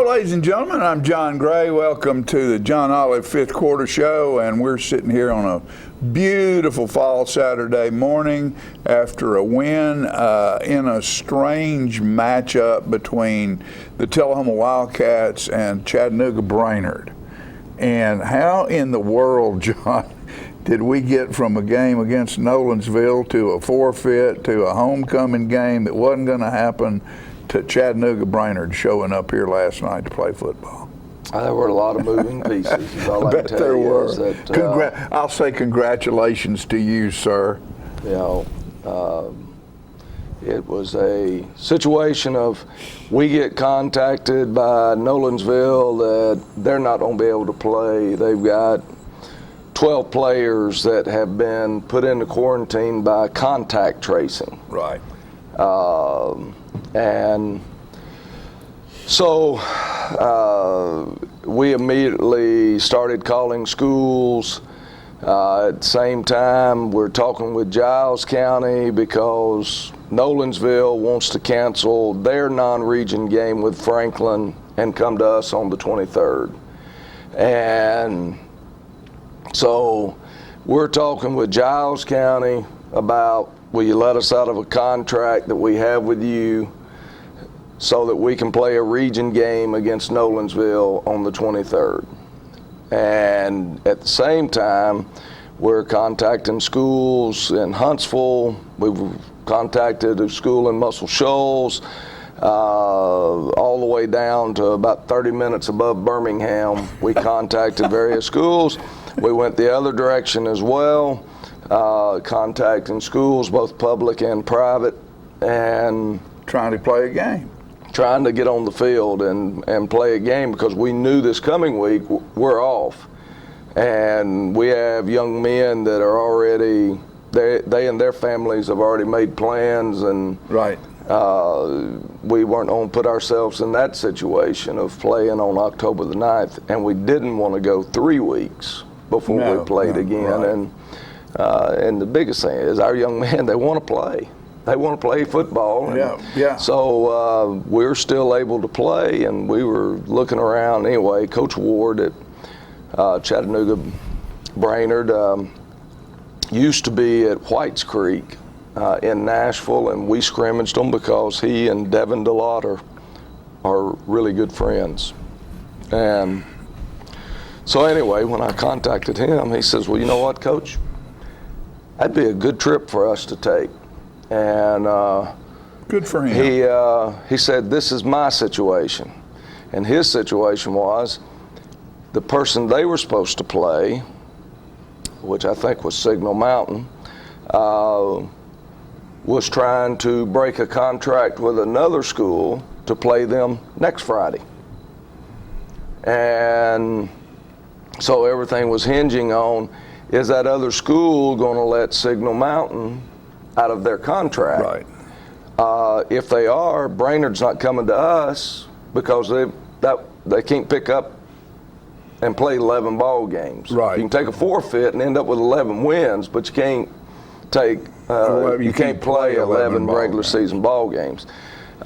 Hello, ladies and gentlemen. I'm John Gray. Welcome to the John Olive Fifth Quarter Show, and we're sitting here on a beautiful fall Saturday morning after a win in a strange matchup between the Telehoma Wildcats and Chattanooga Brainerd. And how in the world, John, did we get from a game against Nolensville to a forfeit to a homecoming game that wasn't going to happen to Chattanooga Brainerd showing up here last night to play football? There were a lot of moving pieces. Is all I I bet can tell there you were. is that, I'll say congratulations to you, sir. you know, it was a situation of we get contacted by Nolensville that they're not going to be able to play. They've got 12 players that have been put into quarantine by contact tracing. Right. And so we immediately started calling schools. At the same time, we're talking with Giles County because Nolensville wants to cancel their non-region game with Franklin and come to us on the 23rd. And so we're talking with Giles County about, will you let us out of a contract that we have with you so that we can play a region game against Nolensville on the 23rd? And at the same time, we're contacting schools in Huntsville. We've contacted a school in Muscle Shoals, all the way down to about 30 minutes above Birmingham. We contacted various schools. We went the other direction as well, contacting schools, both public and private, and Trying to play a game. trying to get on the field and play a game because we knew this coming week we're off. And we have young men that are already, they and their families have already made plans, and Right. we weren't going to put ourselves in that situation of playing on October the 9th, and we didn't want to go 3 weeks before we played again. Right. And the biggest thing is our young men, they want to play. They want to play football. Yeah. So we're still able to play, and we were looking around anyway. Coach Ward at Chattanooga Brainerd used to be at Whites Creek in Nashville, and we scrimmaged them because he and Devin DeLotte are really good friends. And so anyway, when I contacted him, he says, well, you know what, Coach? That'd be a good trip for us to take. And Good for him. he said, this is my situation. And his situation was the person they were supposed to play, which I think was Signal Mountain, was trying to break a contract with another school to play them next Friday. And so everything was hinging on, is that other school going to let Signal Mountain out of their contract? Right. If they are, Brainerd's not coming to us because they can't pick up and play 11 ball games. Right. You can take a forfeit and end up with 11 wins, but you can't take you can't play 11 regular season ball games.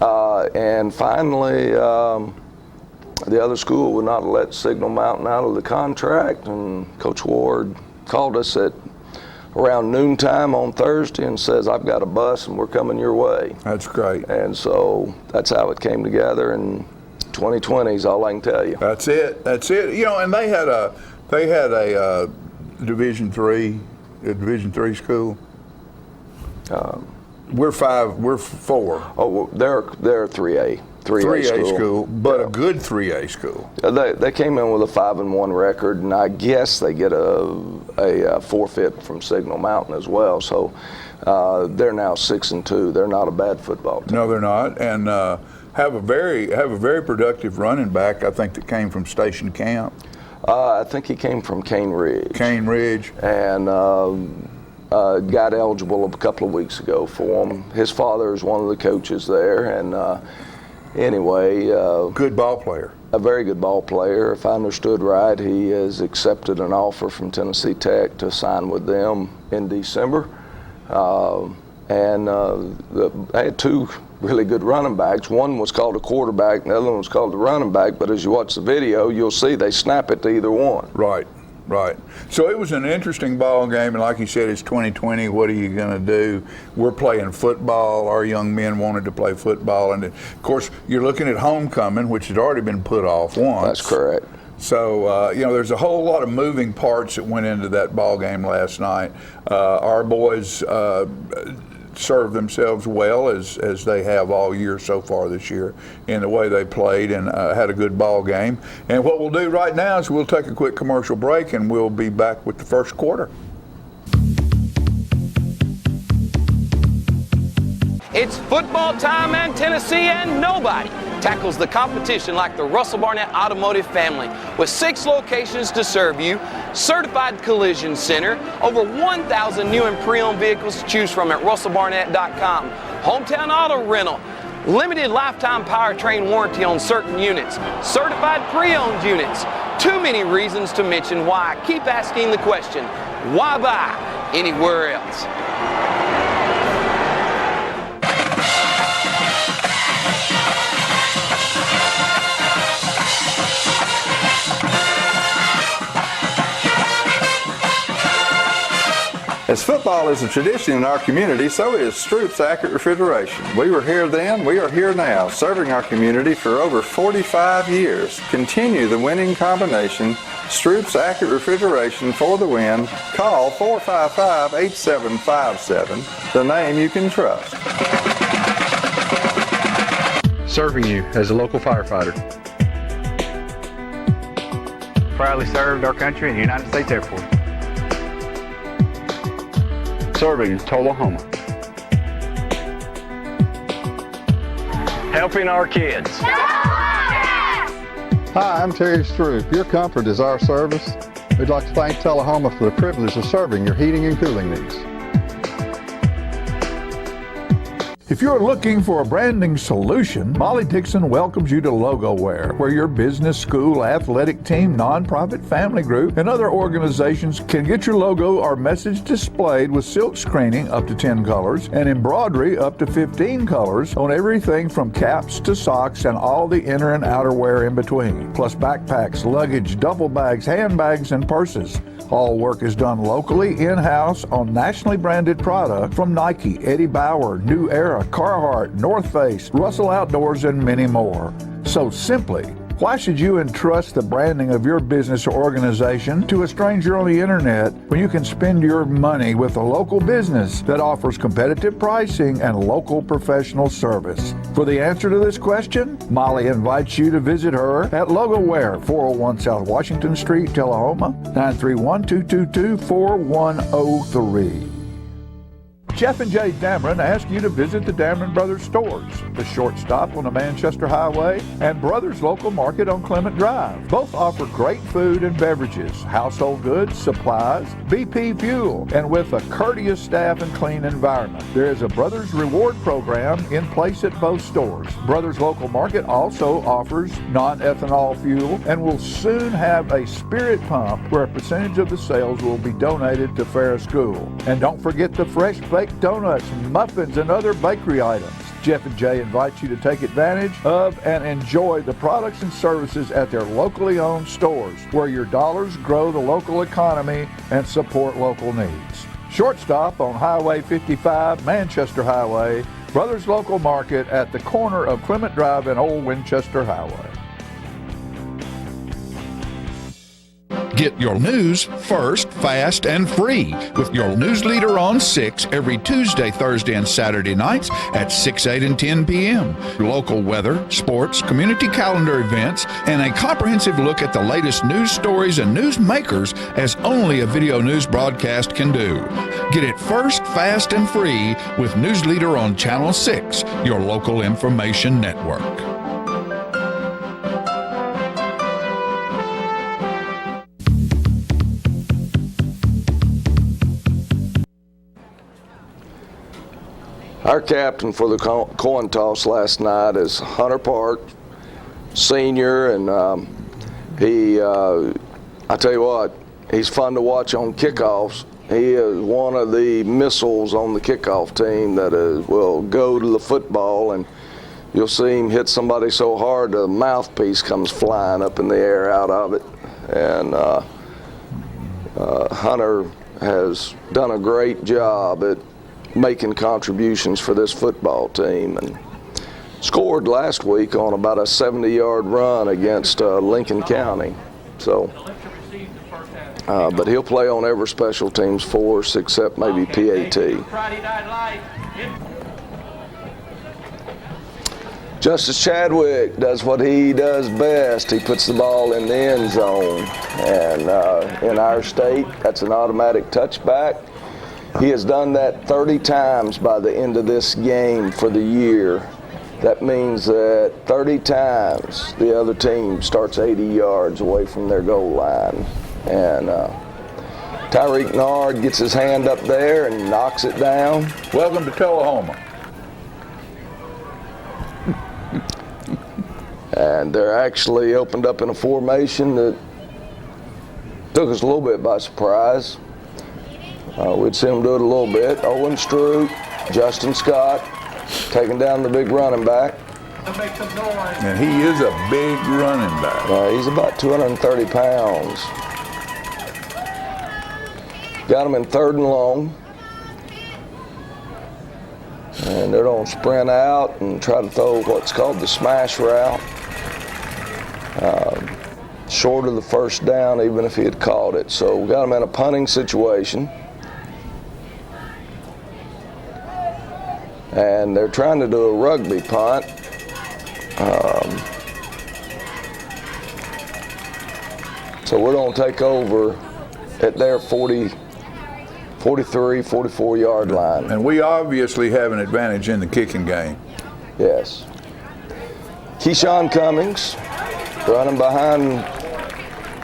And finally, the other school would not let Signal Mountain out of the contract, and Coach Ward called us at around noontime on Thursday and says, I've got a bus and we're coming your way. That's great. And so that's how it came together, and 2020 is all I can tell you. That's it. You know, and they had a Division III school. We're 4. Oh, well, they're 3A. 3A school, but a good 3A school. They came in with a 5-1 record, and I guess they get a forfeit from Signal Mountain as well. So they're now 6-2. They're not a bad football team. No, they're not, and have a very productive running back. I think that came from Station Camp. I think he came from Cane Ridge. Cane Ridge, and got eligible a couple of weeks ago for him. His father is one of the coaches there, and anyway, good ball player. A very good ball player. If I understood right, he has accepted an offer from Tennessee Tech to sign with them in December. And I had two really good running backs. One was called a quarterback, and the other one was called the running back, but as you watch the video, you'll see they snap it to either one. Right. Right. So it was an interesting ball game, and like you said, it's 2020. What are you going to do? We're playing football. Our young men wanted to play football, and of course, you're looking at homecoming, which had already been put off once. That's correct. So there's a whole lot of moving parts that went into that ball game last night. Our boys served themselves well as they have all year so far this year in the way they played, and had a good ball game. And what we'll do right now is we'll take a quick commercial break, and we'll be back with the first quarter. It's football time in Tennessee, and nobody tackles the competition like the Russell Barnett Automotive family. With 6 locations to serve you, certified collision center, over 1,000 new and pre-owned vehicles to choose from at russellbarnett.com, hometown auto rental, limited lifetime powertrain warranty on certain units, certified pre-owned units. Too many reasons to mention why I keep asking the question, why buy anywhere else? As football is a tradition in our community, so is Stroop's Accurate Refrigeration. We were here then, we are here now, serving our community for over 45 years. Continue the winning combination, Stroop's Accurate Refrigeration for the win. Call 455-8757, the name you can trust. Serving you as a local firefighter. Proudly served our country in the United States Air Force. Serving Telehoma. Helping our kids. Hi, I'm Terry Stroop. Your comfort is our service. We'd like to thank Telehoma for the privilege of serving your heating and cooling needs. If you're looking for a branding solution, Molly Dixon welcomes you to LogoWare, where your business, school, athletic team, nonprofit, family group, and other organizations can get your logo or message displayed with silk screening up to 10 colors and embroidery up to 15 colors on everything from caps to socks and all the inner and outer wear in between, plus backpacks, luggage, duffel bags, handbags, and purses. All work is done locally, in-house, on nationally branded product from Nike, Eddie Bauer, New Era, Carhartt, North Face, Russell Outdoors, and many more. So simply, why should you entrust the branding of your business or organization to a stranger on the internet when you can spend your money with a local business that offers competitive pricing and local professional service? For the answer to this question, Molly invites you to visit her at LogoWare, 401 South Washington Street, Telehoma, 931-222-4103. Jeff and Jay Dameron ask you to visit the Dameron Brothers stores, the short stop on the Manchester Highway, and Brothers Local Market on Clement Drive. Both offer great food and beverages, household goods, supplies, BP fuel, and with a courteous staff and clean environment. There is a Brothers Reward program in place at both stores. Brothers Local Market also offers non-ethanol fuel and will soon have a spirit pump where a percentage of the sales will be donated to Ferris School. And don't forget the fresh baked donuts, muffins, and other bakery items. Jeff and Jay invite you to take advantage of and enjoy the products and services at their locally owned stores, where your dollars grow the local economy and support local needs. Short stop on Highway 55, Manchester Highway, Brothers Local Market at the corner of Clement Drive and Old Winchester Highway. Get your news first, fast, and free with your news leader on 6 every Tuesday, Thursday, and Saturday nights at 6, 8, and 10 p.m. Local weather, sports, community calendar events, and a comprehensive look at the latest news stories and news makers as only a video news broadcast can do. Get it first, fast, and free with News Leader on Channel 6, your local information network. Our captain for the coin toss last night is Hunter Park, senior, and I tell you what, he's fun to watch on kickoffs. He is one of the missiles on the kickoff team that will go to the football, and you'll see him hit somebody so hard the mouthpiece comes flying up in the air out of it. And Hunter has done a great job at making contributions for this football team, and scored last week on about a 70-yard run against Lincoln County. So, but he'll play on every special teams force except maybe PAT. Justice Chadwick does what he does best. He puts the ball in the end zone. And in our state, that's an automatic touchback. He has done that 30 times by the end of this game for the year. That means that 30 times the other team starts 80 yards away from their goal line. And Tyreek Nard gets his hand up there and knocks it down. Welcome to Telehoma. And they're actually opened up in a formation that took us a little bit by surprise. We'd seen them do it a little bit. Owen Stroop, Justin Scott, taking down the big running back. And he is a big running back. He's about 230 pounds. Got him in 3rd and long. And they're going to sprint out and try to throw what's called the smash route. Short of the first down, even if he had caught it. So we got him in a punting situation. And they're trying to do a rugby punt. So we're going to take over at their 43, 44-yard line. And we obviously have an advantage in the kicking game. Yes. Keyshawn Cummings running behind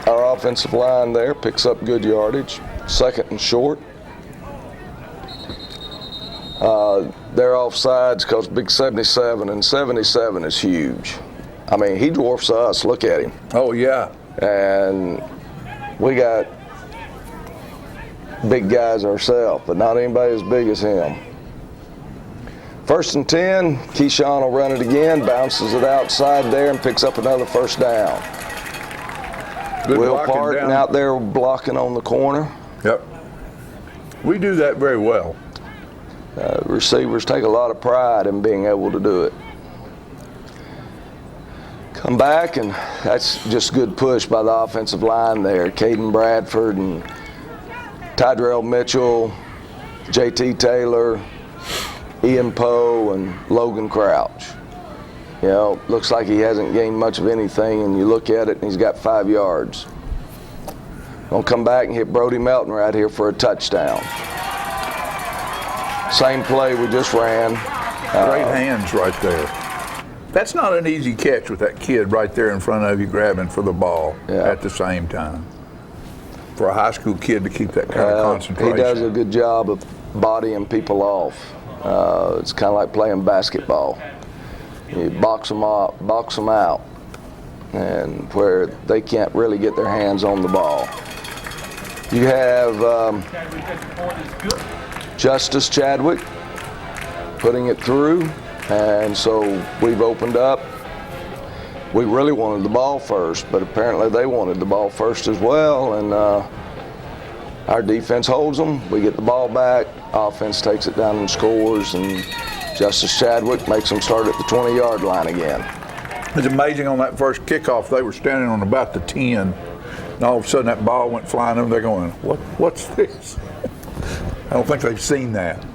our offensive line there, picks up good yardage. 2nd and short. They're offsides because big 77, and 77 is huge. I mean, he dwarfs us. Look at him. Oh, yeah. And we got big guys ourselves, but not anybody as big as him. 1st and 10, Keyshawn will run it again, bounces it outside there, and picks up another first down. Good Will blocking Parton down. out there blocking on the corner. Yep. We do that very well. Receivers take a lot of pride in being able to do it. Come back, and that's just good push by the offensive line there. Caden Bradford and Tydrell Mitchell, JT Taylor, Ian Poe, and Logan Crouch. You know, looks like he hasn't gained much of anything, and you look at it, and he's got 5 yards. Gonna come back and hit Brody Melton right here for a touchdown. Same play we just ran. Great hands right there. That's not an easy catch with that kid right there in front of you grabbing for the ball at the same time. For a high school kid to keep that kind of concentration. He does a good job of bodying people off. It's kind of like playing basketball. You box them up, box them out, and where they can't really get their hands on the ball. You have Justice Chadwick putting it through, and so we've opened up. We really wanted the ball first, but apparently they wanted the ball first as well, and our defense holds them. We get the ball back, offense takes it down and scores, and Justice Chadwick makes them start at the 20-yard line again. It's amazing on that first kickoff, they were standing on about the 10, and all of a sudden that ball went flying over. They're going, what's this? I don't think they've seen that.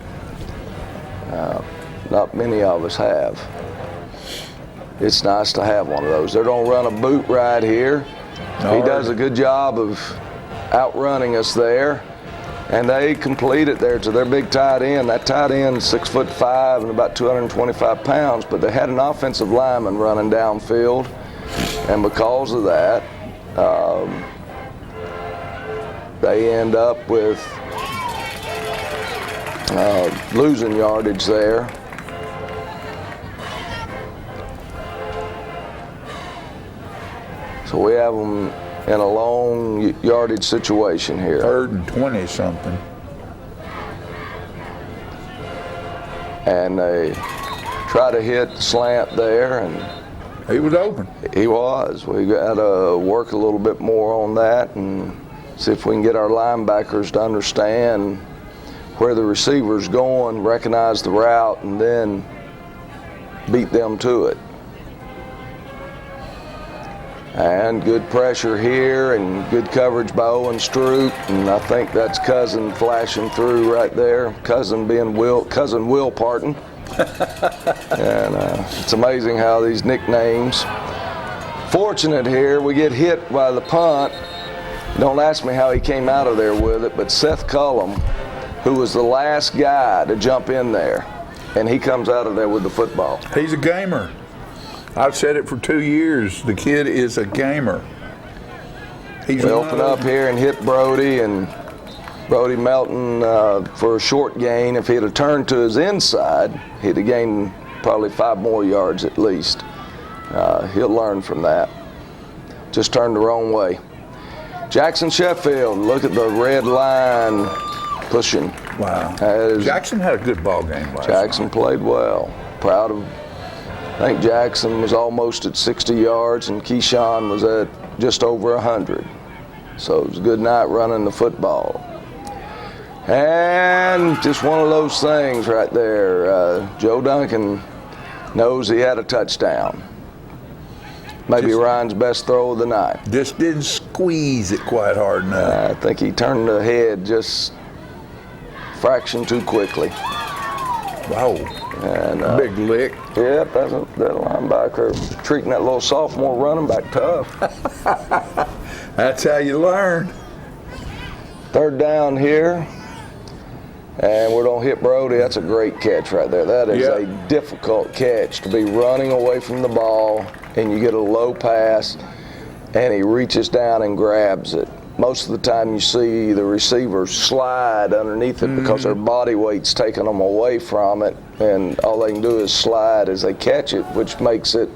Not many of us have. It's nice to have one of those. They're going to run a boot right here. He does a good job of outrunning us there. And they complete it there to their big tight end. That tight end, 6'5" and about 225 pounds, but they had an offensive lineman running downfield. And because of that, they end up with losing yardage there. So we have them in a long yardage situation here. 3rd and 20 something. and they try to hit the slant there, and He was open. he was. We got to work a little bit more on that and see if we can get our linebackers to understand where the receiver's going, recognize the route, and then beat them to it. And good pressure here and good coverage by Owen Stroop, and I think that's Cousin flashing through right there. Cousin being Cousin Will Parton. And it's amazing how these nicknames. Fortunate here, we get hit by the punt. Don't ask me how he came out of there with it, but Seth Cullum, who was the last guy to jump in there, and he comes out of there with the football. He's a gamer. I've said it for 2 years. The kid is a gamer. He's We open up here and hit Brody, and Brody Melton for a short gain. If he'd have turned to his inside, he'd have gained probably 5 more yards at least. He'll learn from that. Just turned the wrong way. Jackson Sheffield, look at the red line pushing. Wow. As Jackson had a good ball game last Jackson night. played well. Proud of. I think Jackson was almost at 60 yards, and Keyshawn was at just over 100. So it was a good night running the football. And just one of those things right there. Joe Duncan knows he had a touchdown. Maybe Ryan's best throw of the night. Just didn't squeeze it quite hard enough. I think he turned the head just a fraction too quickly. Wow. And Big lick. Yep, that linebacker treating that little sophomore running back tough. That's how you learn. Third down here, and we're gonna hit Brody. That's a great catch right there. That is a difficult catch to be running away from the ball, and you get a low pass, and he reaches down and grabs it. Most of the time you see the receivers slide underneath it because their body weight's taking them away from it, and all they can do is slide as they catch it, which makes it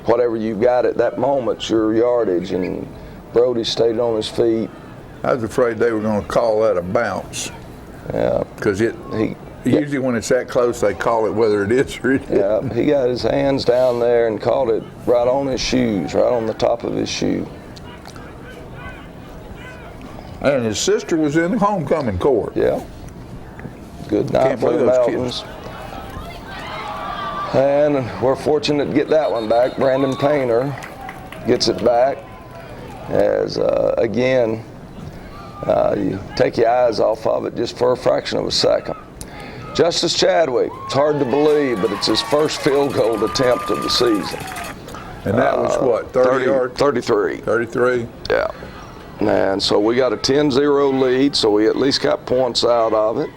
whatever you've got at that moment's your yardage. And Brody stayed on his feet. I was afraid they were going to call that a bounce. Yeah. Because usually when it's that close, they call it whether it is or it isn't. Yeah, he got his hands down there and caught it right on his shoes, right on the top of his shoe. And his sister was in the homecoming court. Yeah. Good night Can't for the believe those Meltons. And we're fortunate to get that one back. Brandon Painter gets it back. As, again, you take your eyes off of it just for a fraction of a second. Justice Chadwick, it's hard to believe, but it's his first field goal attempt of the season. And that was what, 30 yards? 33. 33? Yeah. And so we got a 10-0 lead, so we at least got points out of it.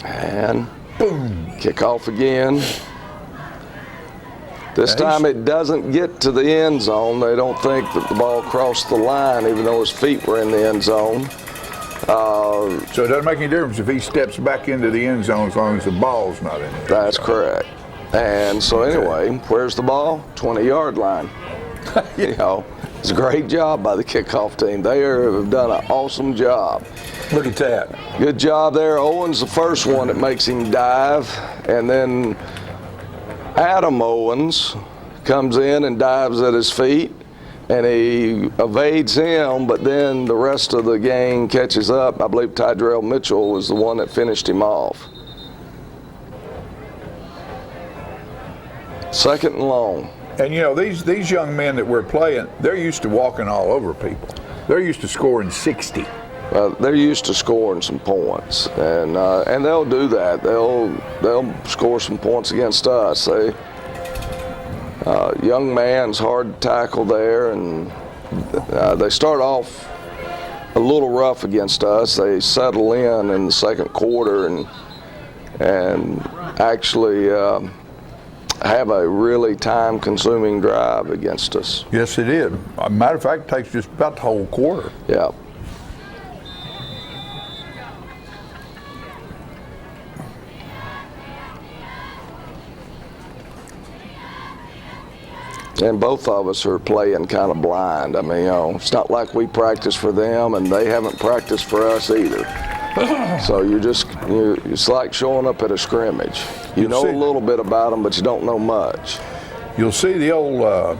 And boom, kick off again. This time it doesn't get to the end zone. They don't think that the ball crossed the line, even though his feet were in the end zone. So it doesn't make any difference if he steps back into the end zone as long as the ball's not in there. That's correct. And so anyway, where's the ball? 20-yard line. You know, it's a great job by the kickoff team. They have done an awesome job. Look at that. Good job there. Owen's the first one that makes him dive, and then Adam Owens comes in and dives at his feet, and he evades him, but then the rest of the gang catches up. I believe Tydrell Mitchell was the one that finished him off. Second and long. And you know, these young men that we're playing, they're used to walking all over people. They're used to scoring 60. They're used to scoring some points, and they'll do that. They'll score some points against us. Young man's hard to tackle there, and they start off a little rough against us. They settle in the second quarter and actually have a really time-consuming drive against us. Yes, it did. Matter of fact, it takes just about the whole quarter. Yeah. And both of us are playing kind of blind. I mean, it's not like we practice for them and they haven't practiced for us either. So it's like showing up at a scrimmage. You know a little bit about them, but you don't know much. You'll see the old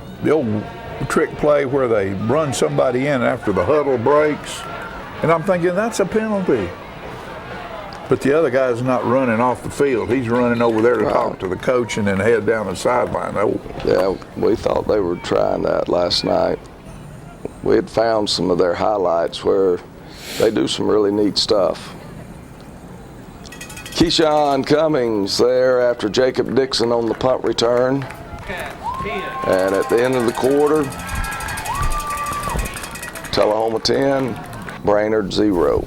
trick play where they run somebody in after the huddle breaks, and I'm thinking that's a penalty. But the other guy's not running off the field. He's running over there to talk to the coach and then head down the sideline. Yeah, we thought they were trying that last night. We had found some of their highlights where they do some really neat stuff. Keyshawn Cummings there after Jacob Dixon on the punt return. And at the end of the quarter, Telehoma 10, Brainerd 0.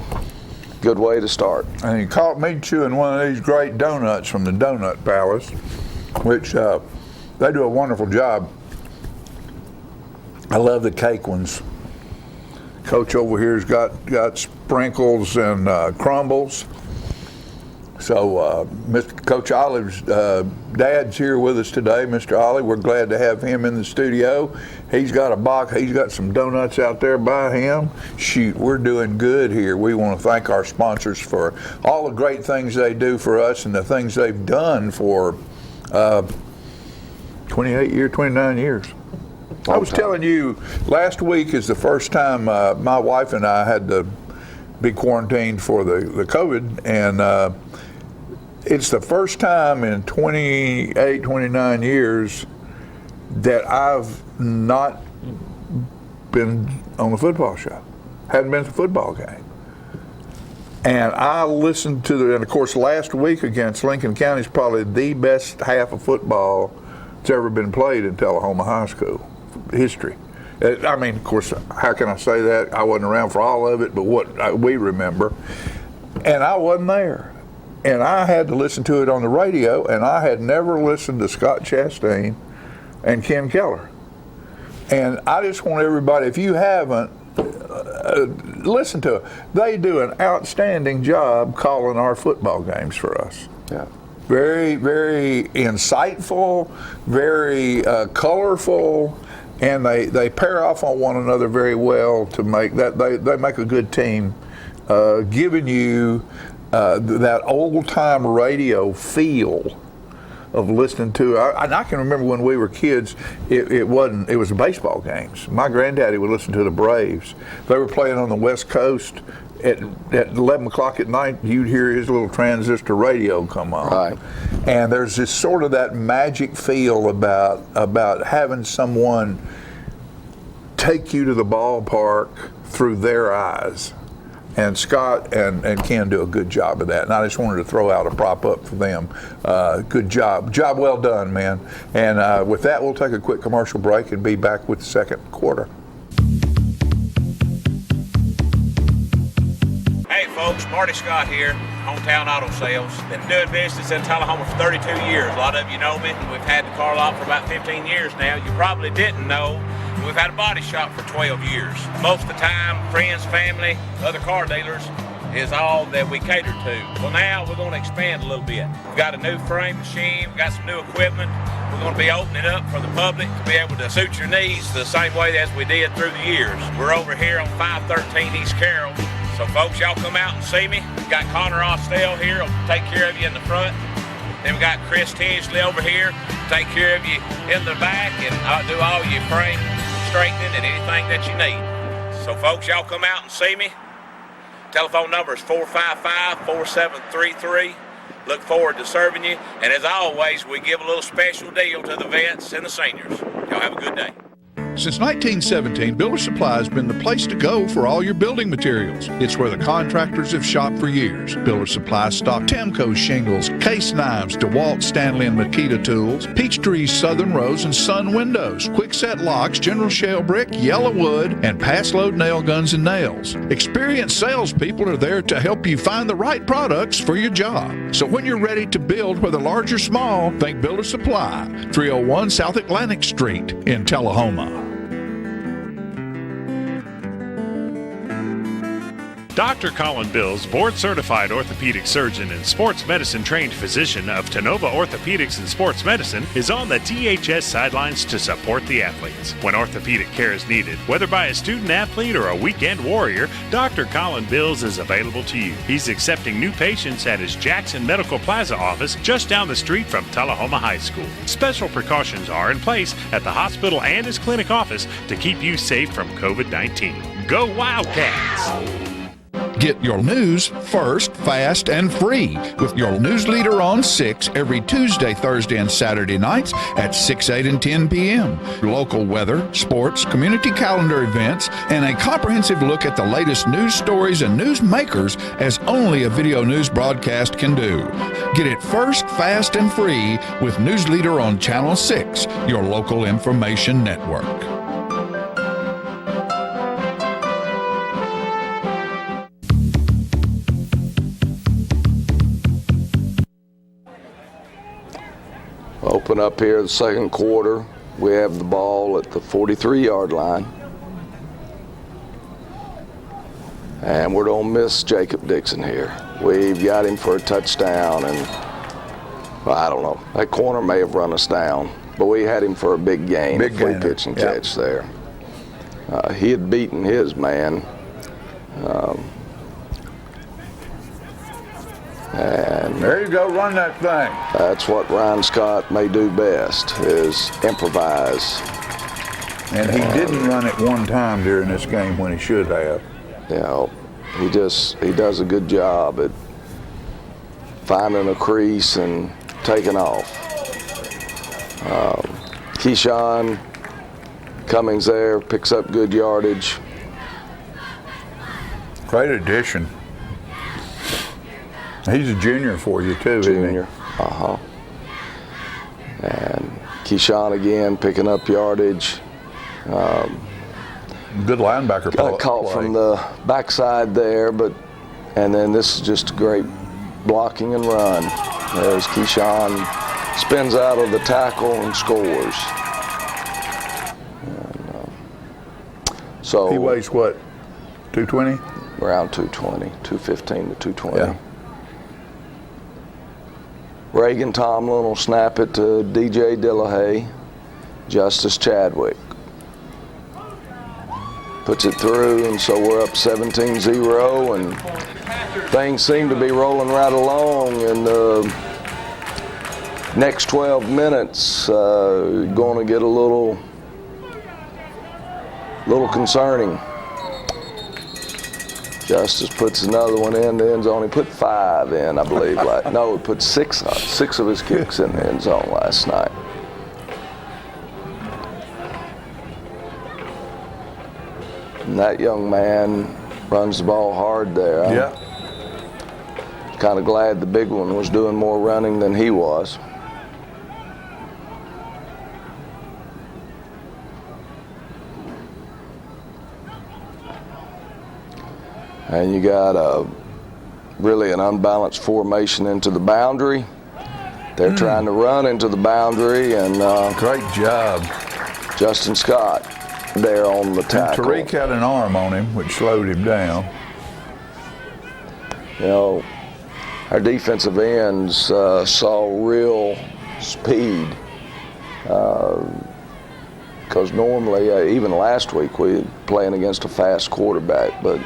Good way to start. And he caught me chewing one of these great donuts from the Donut Palace, which they do a wonderful job. I love the cake ones. Coach over here's got sprinkles and crumbles. So Coach Olive's dad's here with us today, Mr. Olive. We're glad to have him in the studio. He's got a box. He's got some donuts out there by him. Shoot, we're doing good here. We want to thank our sponsors for all the great things they do for us and the things they've done for 29 years. I was telling you, last week is the first time my wife and I had to be quarantined for the COVID, and it's the first time in 29 years that I've not been on a football show, hadn't been to a football game. And I listened to and of course last week against Lincoln County is probably the best half of football that's ever been played in Telehoma High School history. I mean, of course, how can I say that? I wasn't around for all of it, but what we remember. And I wasn't there. And I had to listen to it on the radio, and I had never listened to Scott Chastain and Ken Keller. And I just want everybody, if you haven't, listen to it. They do an outstanding job calling our football games for us. Yeah. Very, very insightful, very colorful, and they pair off on one another very well to make that they make a good team, giving you that old time radio feel of listening to. I can remember when we were kids, it was baseball games. My granddaddy would listen to the Braves. They were playing on the West Coast. At 11 o'clock at night, you'd hear his little transistor radio come on. Right. And there's this sort of that magic feel about having someone take you to the ballpark through their eyes. And Scott and Ken do a good job of that. And I just wanted to throw out a prop up for them. Good job. Job well done, man. And with that, we'll take a quick commercial break and be back with the second quarter. Hey folks, Marty Scott here, Hometown Auto Sales. Been doing business in Telehoma for 32 years. A lot of you know me. We've had the car lot for about 15 years now. You probably didn't know we've had a body shop for 12 years. Most of the time, friends, family, other car dealers is all that we cater to. Well, now we're going to expand a little bit. We've got a new frame machine, we've got some new equipment. We're going to be opening up for the public to be able to suit your needs the same way as we did through the years. We're over here on 513 East Carroll. So folks, y'all come out and see me. We've got Connor Austell here, will take care of you in the front. Then we got Chris Tinsley over here, take care of you in the back, and I'll do all your frame straightening and anything that you need. So folks, y'all come out and see me. Telephone number is 455-4733. Look forward to serving you. And as always, we give a little special deal to the vets and the seniors. Y'all have a good day. Since 1917, Builder Supply has been the place to go for all your building materials. It's where the contractors have shopped for years. Builder Supply stock Temco shingles, case knives, DeWalt, Stanley, and Makita tools, Peachtree Southern Rose and Sun windows, quickset locks, General Shale brick, yellow wood, and pass-load nail guns and nails. Experienced salespeople are there to help you find the right products for your job. So when you're ready to build, whether large or small, think Builder Supply, 301 South Atlantic Street in Telehoma. Dr. Colin Bills, board-certified orthopedic surgeon and sports medicine-trained physician of Tenova Orthopedics and Sports Medicine, is on the THS sidelines to support the athletes. When orthopedic care is needed, whether by a student-athlete or a weekend warrior, Dr. Colin Bills is available to you. He's accepting new patients at his Jackson Medical Plaza office just down the street from Telehoma High School. Special precautions are in place at the hospital and his clinic office to keep you safe from COVID-19. Go Wildcats! Get your news first, fast, and free with your news leader on 6 every Tuesday, Thursday, and Saturday nights at 6, 8, and 10 p.m. Local weather, sports, community calendar events, and a comprehensive look at the latest news stories and news makers as only a video news broadcast can do. Get it first, fast, and free with News Leader on Channel 6, your local information network. Open up here the second quarter. We have the ball at the 43-yard line. And we're going to miss Jacob Dixon here. We've got him for a touchdown, and well, I don't know. That corner may have run us down, but we had him for a big gain, a free pitch and catch there. He had beaten his man. And there you go, run that thing. That's what Ryan Scott may do best, is improvise. And he didn't run it one time during this game when he should have. You know, he does a good job at finding a crease and taking off. Keyshawn Cummings there, picks up good yardage. Great addition. He's a junior for you too, Junior, isn't he? And Keyshawn again picking up yardage. Good linebacker Got caught from the backside there, and then this is just a great blocking and run. There's Keyshawn, spins out of the tackle and scores. And, so he weighs what, 220? Around 220, 215 to 220. Yeah. Reagan Tomlin will snap it to DJ Dillahay. Justice Chadwick puts it through, and so we're up 17-0, and things seem to be rolling right along. In the next 12 minutes, going to get a little concerning. Justice puts another one in the end zone. He put 5 in, I believe. No, he put 6 of his kicks in the end zone last night. And that young man runs the ball hard there. Yeah. Kind of glad the big one was doing more running than he was. And you got really an unbalanced formation into the boundary. They're trying to run into the boundary, and great job. Justin Scott there on the tackle. And Tariq had an arm on him, which slowed him down. You know, our defensive ends saw real speed. Because normally, even last week, we were playing against a fast quarterback, but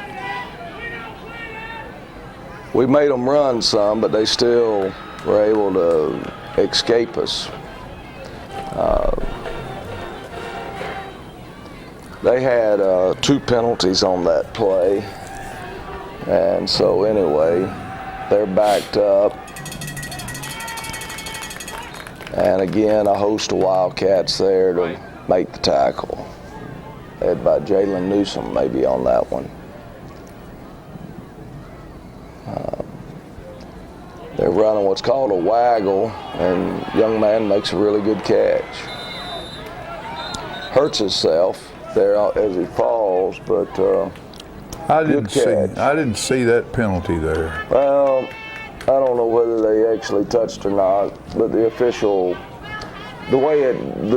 we made them run some, but they still were able to escape us. They had 2 penalties on that play, and so anyway, they're backed up. And again, a host of Wildcats there to make the tackle, led by Jalen Newsom maybe on that one. They're running what's called a waggle, and young man makes a really good catch. Hurts himself there as he falls, but I didn't see that penalty there. Well, I don't know whether they actually touched or not, but the official,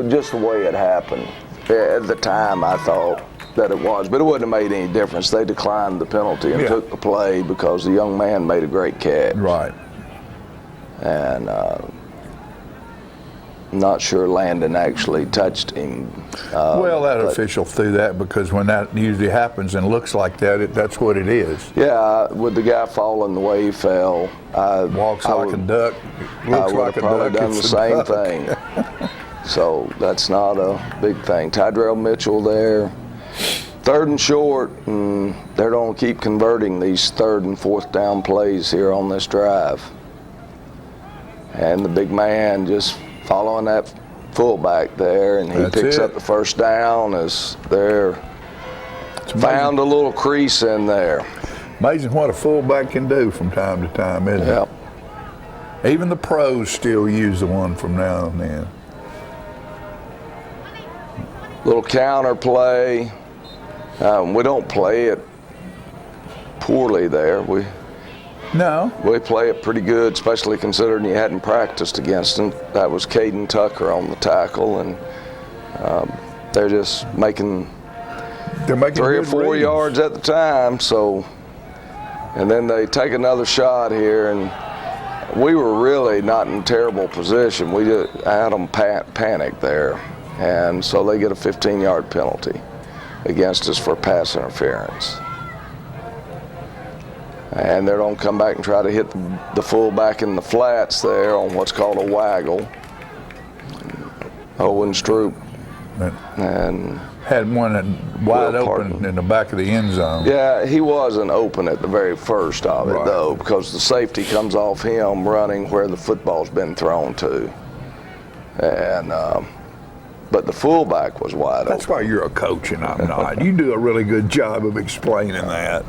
just the way it happened. At the time, I thought that it was, but it wouldn't have made any difference. They declined the penalty and took the play because the young man made a great catch. Right. And not sure Landon actually touched him. Well, that official threw that because when that usually happens and looks like that, that's what it is. Yeah, with the guy falling the way he fell, Walks like a duck, looks like a duck. I would have probably done the it's a same duck. thing. So that's not a big thing. Tyrell Mitchell there. 3rd and short, and they're going to keep converting these 3rd and 4th down plays here on this drive. And the big man just following that fullback there, and he picks up the 1st down as they're found a little crease in there. Amazing what a fullback can do from time to time, isn't it? Even the pros still use the one from now and then. Little counter play. We don't play it poorly there. We play it pretty good, especially considering you hadn't practiced against them. That was Caden Tucker on the tackle, and they're just making 3 or 4 yards at the time. So, and then they take another shot here, and we were really not in terrible position. We just had them panic there, and so they get a 15-yard penalty against us for pass interference. And they're going to come back and try to hit the fullback in the flats there on what's called a waggle. Owen Stroop. And had one wide open in the back of the end zone. Yeah, he wasn't open at the very first of it, though, because the safety comes off him running where the football's been thrown to. And but the fullback was wide open. That's why you're a coach and I'm not. You do a really good job of explaining that.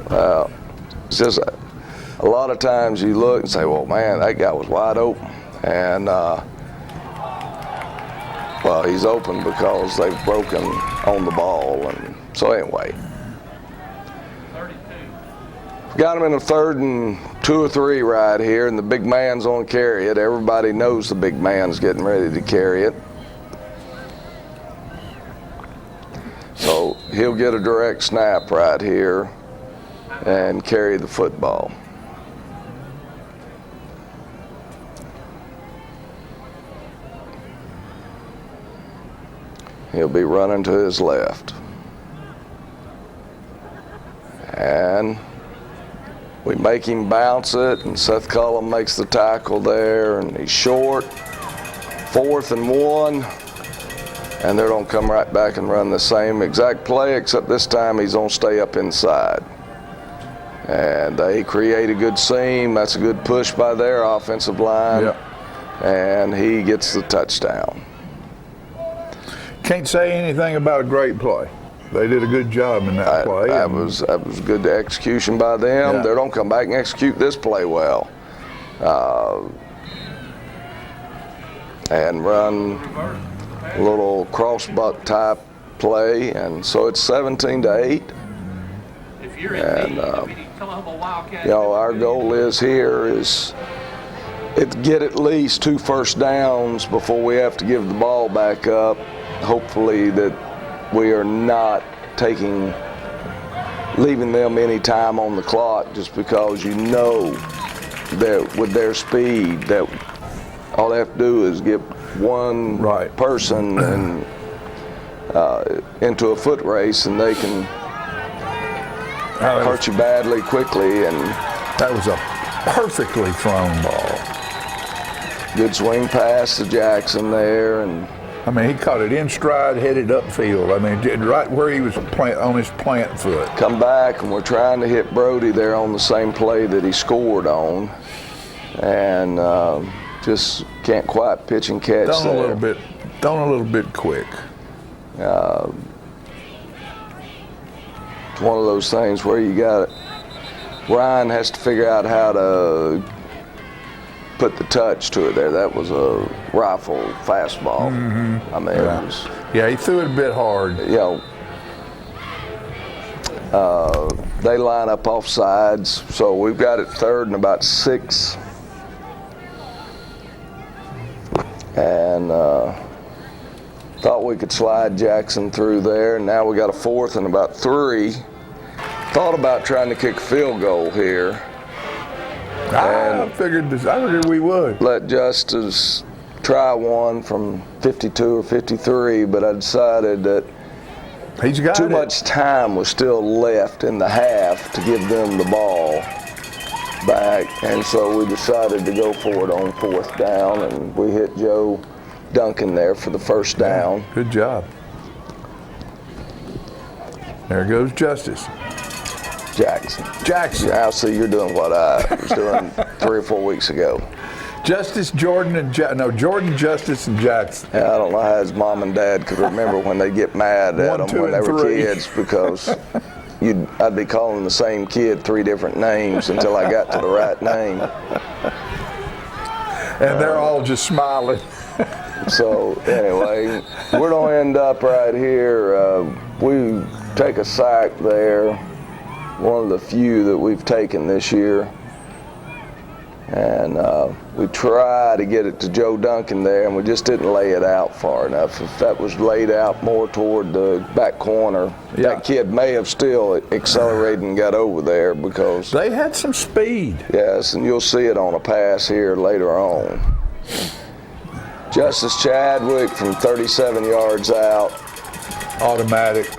It's just a lot of times you look and say, well, man, that guy was wide open. And, well, he's open because they've broken on the ball. And so anyway. 32. Got him in a 3rd and 2 or 3 right here, and the big man's on carry it. Everybody knows the big man's getting ready to carry it. So he'll get a direct snap right here and carry the football. He'll be running to his left. And we make him bounce it, and Seth Cullum makes the tackle there, and he's short. 4th and 1. And they're going to come right back and run the same exact play, except this time he's going to stay up inside. And they create a good seam. That's a good push by their offensive line. And he gets the touchdown. Can't say anything about a great play. They did a good job in that play. That was good execution by them. They're going to come back and execute this play well. And run a little cross-buck type play, and so it's 17-8. And you know, our goal is to get at least 2 first downs before we have to give the ball back up. Hopefully that we are not leaving them any time on the clock, just because you know that with their speed that all they have to do is get one person and into a foot race, and they can hurt you badly quickly. And that was a perfectly thrown ball. Good swing pass to Jackson there, and I mean, he caught it in stride, headed upfield. I mean, right where he was on his plant foot. Come back, and we're trying to hit Brody there on the same play that he scored on, and just can't quite pitch and catch Done there. A little bit quick. It's one of those things where you got it. Ryan has to figure out how to put the touch to it there. That was a rifle fastball. I mean, it was. Yeah, he threw it a bit hard. You know, they line up off sides, so we've got it 3rd and about 6. And Thought we could slide Jackson through there, and now we got a 4th and about 3. Thought about trying to kick a field goal here. I figured we would. Let Justice try one from 52 or 53, but I decided that He's got too much time was still left in the half to give them the ball back, and so we decided to go for it on 4th down, and we hit Joe Duncan there for the first down. Good job. There goes Justice. Jackson. Jackson. See, you're doing what I was doing 3 or 4 weeks ago. Justice, Jordan, and Jordan, Justice, and Jackson. Yeah, I don't know how his mom and dad could remember when they get mad at 1, them 2, when they and were 3. kids, because I'd be calling the same kid 3 different names until I got to the right name. And they're all just smiling. So anyway, we're gonna end up right here. We take a sack there, one of the few that we've taken this year. And we try to get it to Joe Duncan there, and we just didn't lay it out far enough. If that was laid out more toward the back corner, that kid may have still accelerated and got over there, because they had some speed. Yes, and you'll see it on a pass here later on. Justice Chadwick from 37 yards out. Automatic.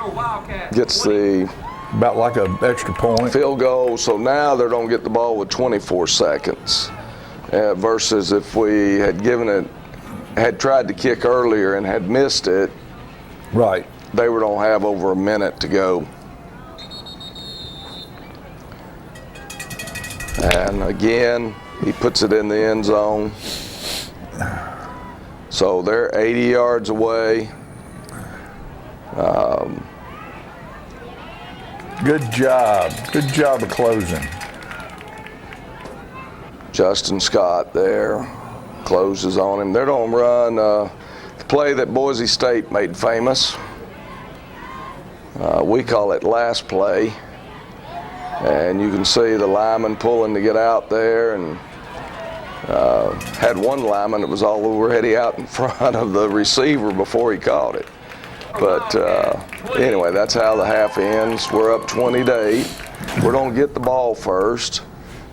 Gets the about like an extra point. Field goal. So now they're going to get the ball with 24 seconds. Versus if we had tried to kick earlier and had missed it, right, they were going to have over a minute to go. And again, he puts it in the end zone. So they're 80 yards away. Good job. Good job of closing. Justin Scott there closes on him. They're going to run the play that Boise State made famous. We call it last play. And you can see the lineman pulling to get out there, and had one lineman that was all already out in front of the receiver before he caught it. But anyway, that's how the half ends. We're up 20-8. We're going to get the ball first.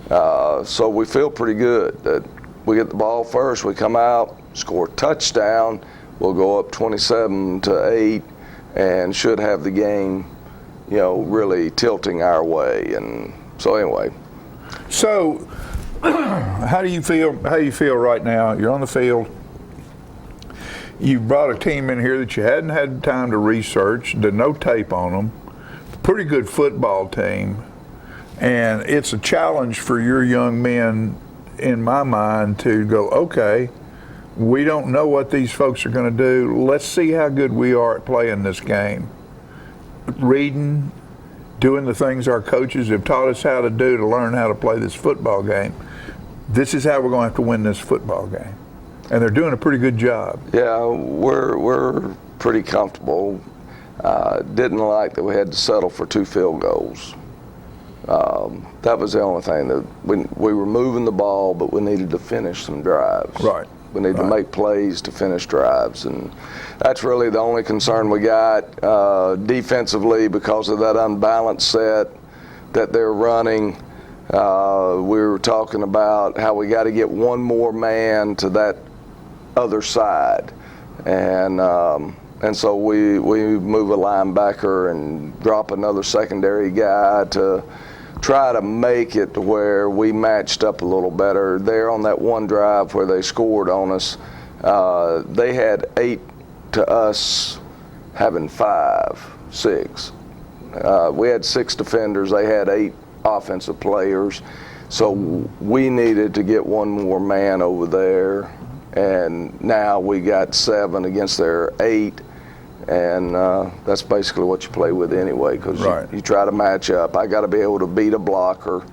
So we feel pretty good that we get the ball first. We come out, score a touchdown. We'll go up 27-8 and should have the game, really tilting our way. And so anyway. So how do you feel right now? You're on the field. You brought a team in here that you hadn't had time to research, did no tape on them. Pretty good football team. And it's a challenge for your young men, in my mind, to go, okay, we don't know what these folks are going to do. Let's see how good we are at playing this game. Reading, doing the things our coaches have taught us how to do to learn how to play this football game. This is how we're going to have to win this football game. And they're doing a pretty good job. Yeah, we're pretty comfortable. Didn't like that we had to settle for 2 field goals. That was the only thing, that we were moving the ball, but we needed to finish some drives. Right. We need to make plays to finish drives, and that's really the only concern we got defensively, because of that unbalanced set that they're running. We were talking about how we got to get one more man to that other side, and so we move a linebacker and drop another secondary guy to try to make it to where we matched up a little better. There on that one drive where they scored on us, they had 8 to us having 5, 6. We had 6 defenders. They had 8 offensive players. So we needed to get one more man over there. And now we got 7 against their 8. And that's basically what you play with anyway, because you try to match up. I got to be able to beat a blocker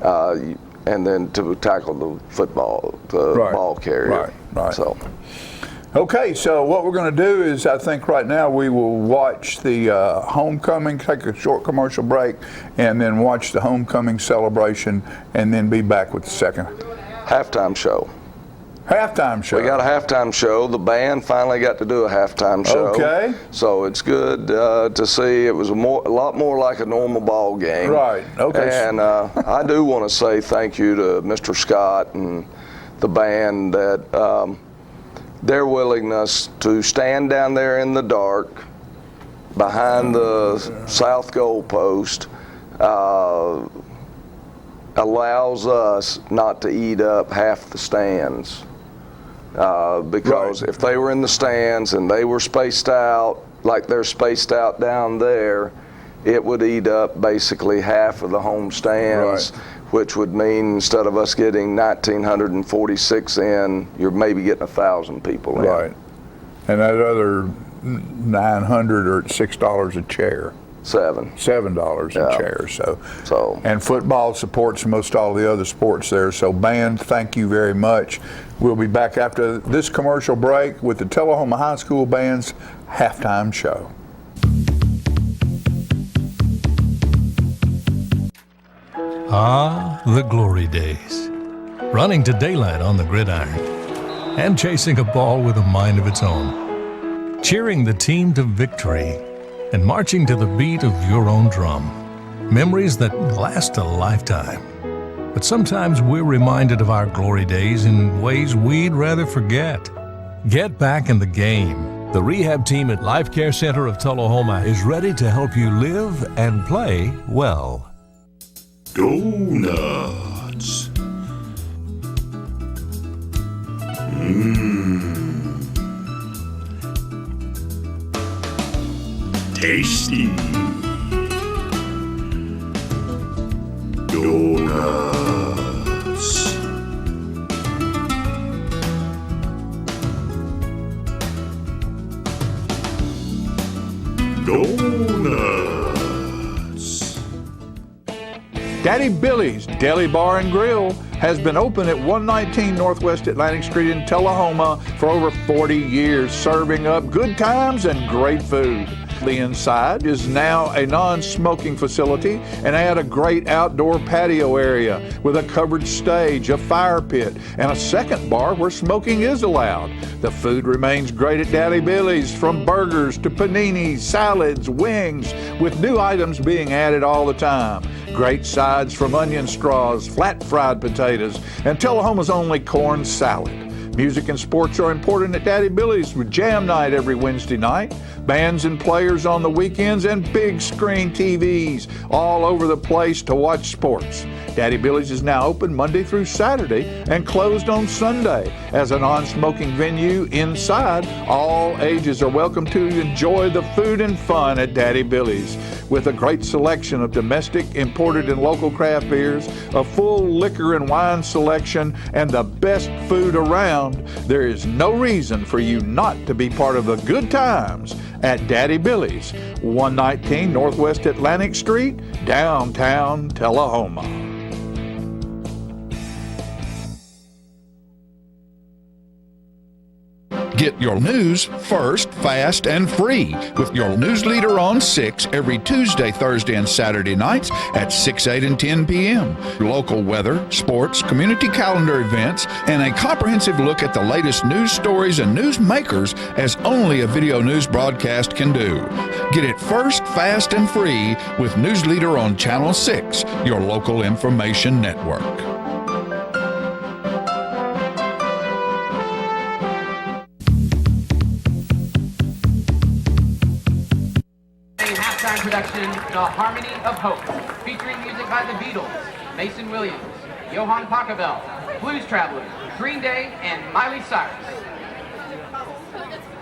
and then to tackle the ball carrier. Right. So. Okay, so what we're going to do is, I think right now we will watch the homecoming, take a short commercial break, and then watch the homecoming celebration, and then be back with the second halftime show. Halftime show. We got a halftime show. The band finally got to do a halftime show. Okay. So it's good to see. It was a lot more like a normal ball game. Right. Okay. And I do want to say thank you to Mr. Scott and the band that their willingness to stand down there in the dark behind the south goal post allows us not to eat up half the stands. Because if they were in the stands and they were spaced out like they're spaced out down there, it would eat up basically half of the home stands, which would mean instead of us getting 1,946 in, you're maybe getting 1,000 people in. Right. And that other 900 are at $6 a chair. $7 a chair. So and football supports most all the other sports there. So band, thank you very much. We'll be back after this commercial break with the Telehoma High School Band's halftime show. Ah, the glory days. Running to daylight on the gridiron and chasing a ball with a mind of its own. Cheering the team to victory and marching to the beat of your own drum. Memories that last a lifetime. But sometimes we're reminded of our glory days in ways we'd rather forget. Get back in the game. The rehab team at Life Care Center of Telehoma is ready to help you live and play well. Donuts. Tasty. Donuts. Donuts. Daddy Billy's Deli Bar and Grill has been open at 119 Northwest Atlantic Street in Telehoma for over 40 years, serving up good times and great food. The inside is now a non-smoking facility and had a great outdoor patio area with a covered stage, a fire pit, and a second bar where smoking is allowed. The food remains great at Daddy Billy's, from burgers to paninis, salads, wings, with new items being added all the time. Great sides from onion straws, flat fried potatoes, and Telehoma's only corn salad. Music and sports are important at Daddy Billy's with jam night every Wednesday night, bands and players on the weekends, and big screen TVs all over the place to watch sports. Daddy Billy's is now open Monday through Saturday and closed on Sunday. As a non-smoking venue inside, all ages are welcome to enjoy the food and fun at Daddy Billy's. With a great selection of domestic, imported, and local craft beers, a full liquor and wine selection, and the best food around, there is no reason for you not to be part of the good times at Daddy Billy's, 119 Northwest Atlantic Street, downtown Telehoma. Get your news first, fast, and free with your news leader on 6 every Tuesday, Thursday, and Saturday nights at 6, 8, and 10 p.m. Local weather, sports, community calendar events, and a comprehensive look at the latest news stories and news makers as only a video news broadcast can do. Get it first, fast, and free with News Leader on Channel 6, your local information network. Production, The Harmony of Hope, featuring music by the Beatles, Mason Williams, Johann Pachelbel, Blues Travelers, Green Day, and Miley Cyrus.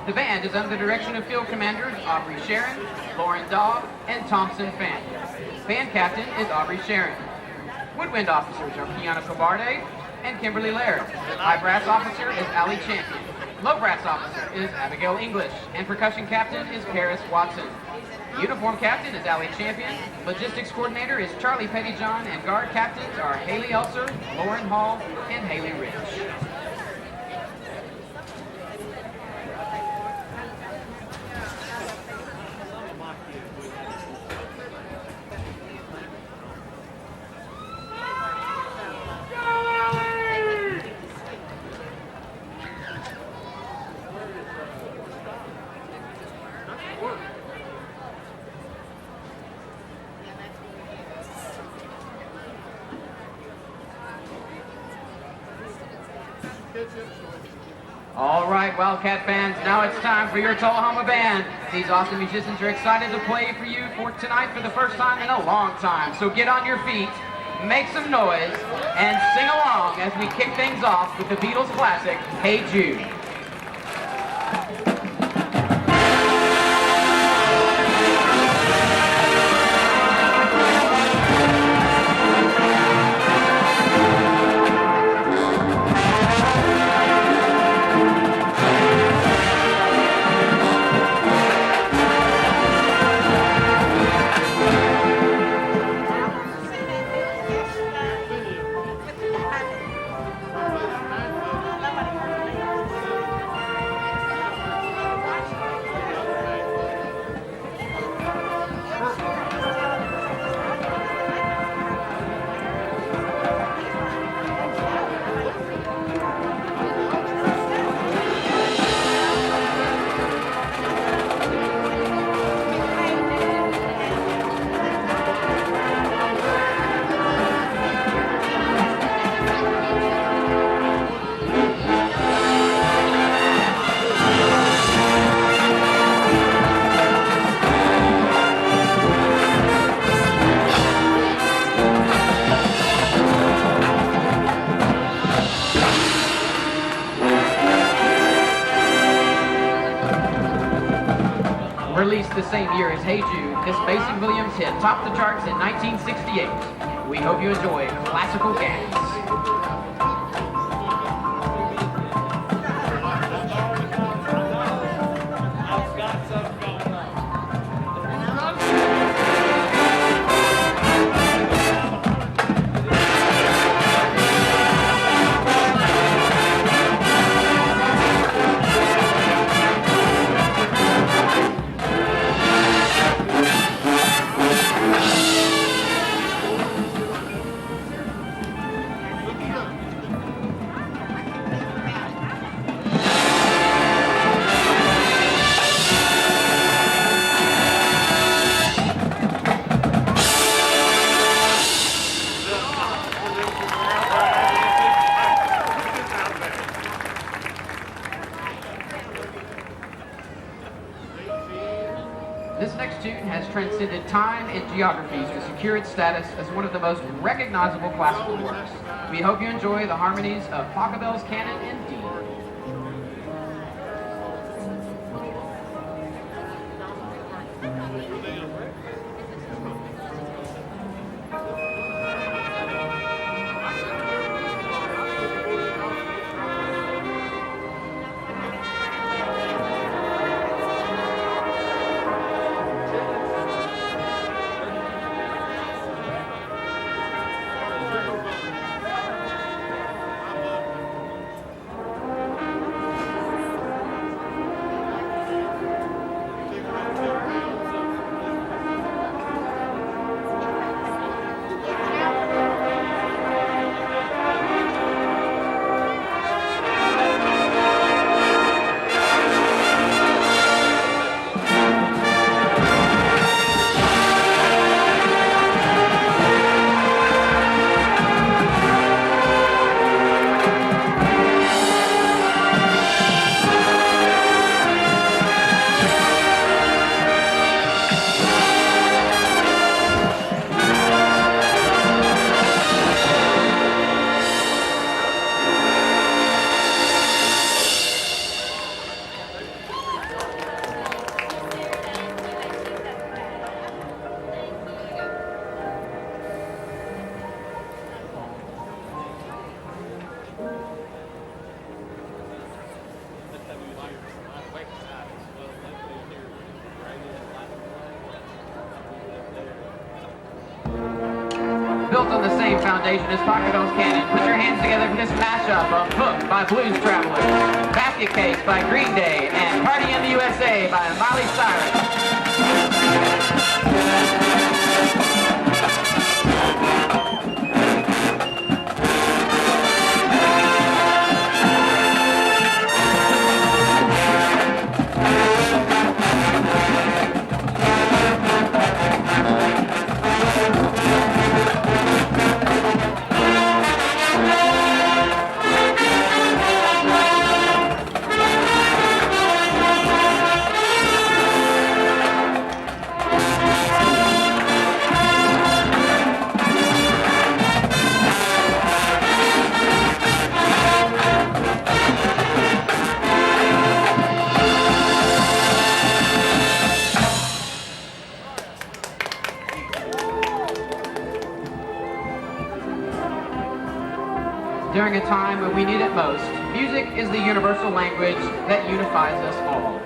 The band is under the direction of field commanders Aubrey Sharon, Lauren Daub, and Thompson Fan. Band captain is Aubrey Sharon. Woodwind officers are Kiana Cobarde and Kimberly Laird. High brass officer is Allie Champion. Low brass officer is Abigail English, and percussion captain is Paris Watson. Uniform captain is Allie Champion, logistics coordinator is Charlie Pettyjohn, and guard captains are Haley Elser, Lauren Hall, and Haley Rich. All right, Wildcat fans, now it's time for your Telehoma band. These awesome musicians are excited to play for you for tonight for the first time in a long time. So get on your feet, make some noise, and sing along as we kick things off with the Beatles classic, Hey Jude. Released the same year as Hey Jude, this Mason Williams hit topped the charts in 1968. We hope you enjoy classical gas. This next tune has transcended time and geography to secure its status as one of the most recognizable classical works. We hope you enjoy the harmonies of Pachelbel's Canon in D. Built on the same foundation as Pachelbel's Canon, put your hands together for this mashup of Hook by Blues Travelers, Basket Case by Green Day, and Party in the USA by Miley Cyrus. During a time when we need it most, music is the universal language that unifies us all.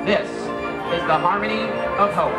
This is the harmony of hope.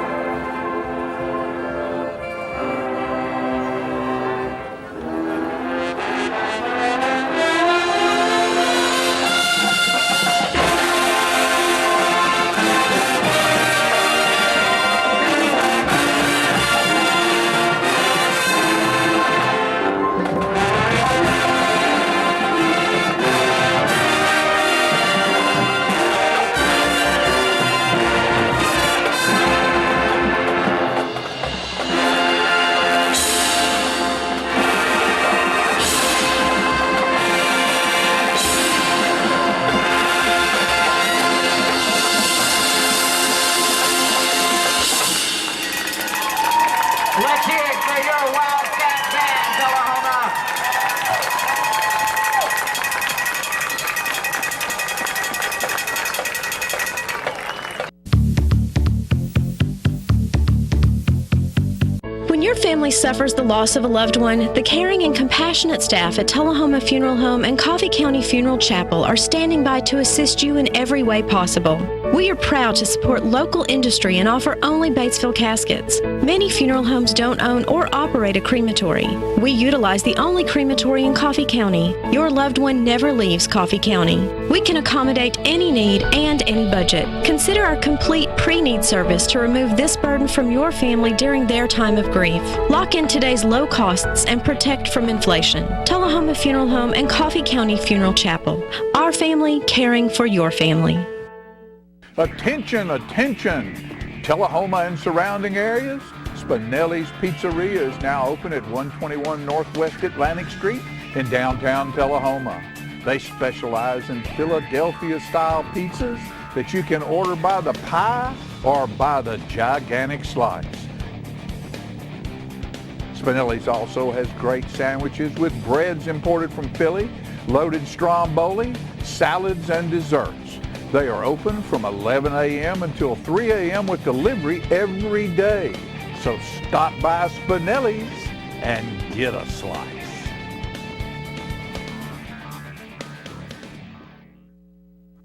Let's hear it for your Wildcat band, Telehoma. When your family suffers the loss of a loved one, the caring and compassionate staff at Telehoma Funeral Home and Coffee County Funeral Chapel are standing by to assist you in every way possible. We are proud to support local industry and offer only Batesville caskets. Many funeral homes don't own or operate a crematory. We utilize the only crematory in Coffee County. Your loved one never leaves Coffee County. We can accommodate any need and any budget. Consider our complete pre-need service to remove this burden from your family during their time of grief. Lock in today's low costs and protect from inflation. Telehoma Funeral Home and Coffee County Funeral Chapel. Our family caring for your family. Attention, attention! Telehoma and surrounding areas? Spinelli's Pizzeria is now open at 121 Northwest Atlantic Street in downtown Telehoma. They specialize in Philadelphia-style pizzas that you can order by the pie or by the gigantic slice. Spinelli's also has great sandwiches with breads imported from Philly, loaded stromboli, salads, and desserts. They are open from 11 a.m. until 3 a.m. with delivery every day. So stop by Spinelli's and get a slice.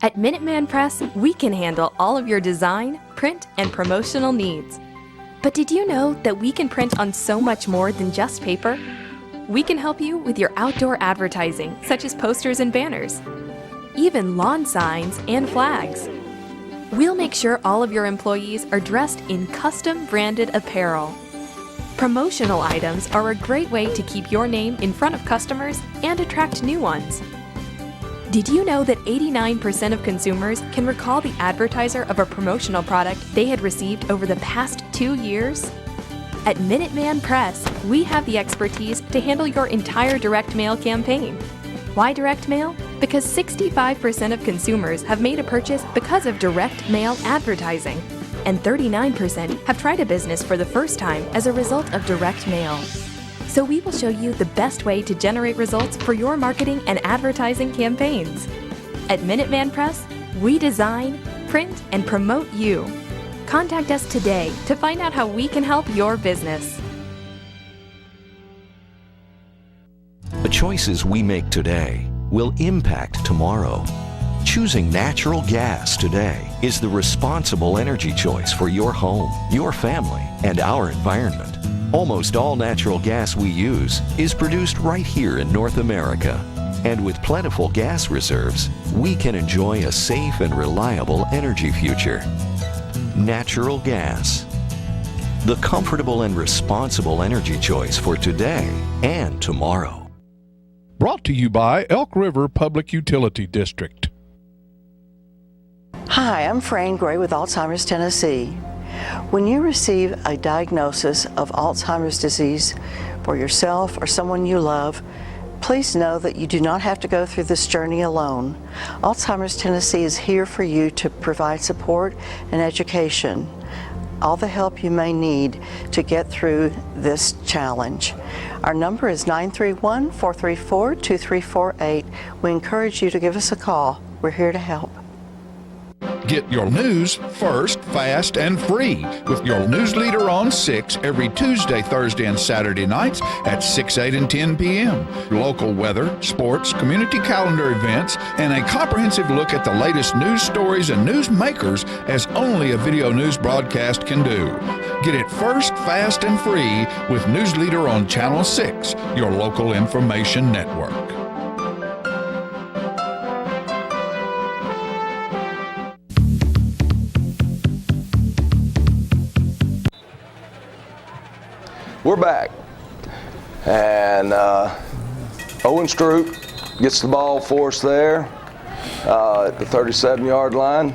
At Minuteman Press, we can handle all of your design, print, and promotional needs. But did you know that we can print on so much more than just paper? We can help you with your outdoor advertising, such as posters and banners, even lawn signs and flags. We'll make sure all of your employees are dressed in custom branded apparel. Promotional items are a great way to keep your name in front of customers and attract new ones. Did you know that 89% of consumers can recall the advertiser of a promotional product they had received over the past 2 years? At Minuteman Press, we have the expertise to handle your entire direct mail campaign. Why direct mail? Because 65% of consumers have made a purchase because of direct mail advertising, and 39% have tried a business for the first time as a result of direct mail. So we will show you the best way to generate results for your marketing and advertising campaigns. At Minuteman Press, we design, print, and promote you. Contact us today to find out how we can help your business. The choices we make today will impact tomorrow. Choosing natural gas today is the responsible energy choice for your home, your family, and our environment. Almost all natural gas we use is produced right here in North America. And with plentiful gas reserves, we can enjoy a safe and reliable energy future. Natural gas. The comfortable and responsible energy choice for today and tomorrow. Brought to you by Elk River Public Utility District. Hi, I'm Fran Gray with Alzheimer's Tennessee. When you receive a diagnosis of Alzheimer's disease for yourself or someone you love, please know that you do not have to go through this journey alone. Alzheimer's Tennessee is here for you to provide support and education, all the help you may need to get through this challenge. Our number is 931-434-2348. We encourage you to give us a call. We're here to help. Get your news first, fast, and free with your news leader on 6 every Tuesday, Thursday, and Saturday nights at 6, 8, and 10 p.m. Local weather, sports, community calendar events, and a comprehensive look at the latest news stories and news makers as only a video news broadcast can do. Get it first, fast, and free with News Leader on Channel 6, your local information network. We're back, and Owen Stroop gets the ball for us there at the 37-yard line.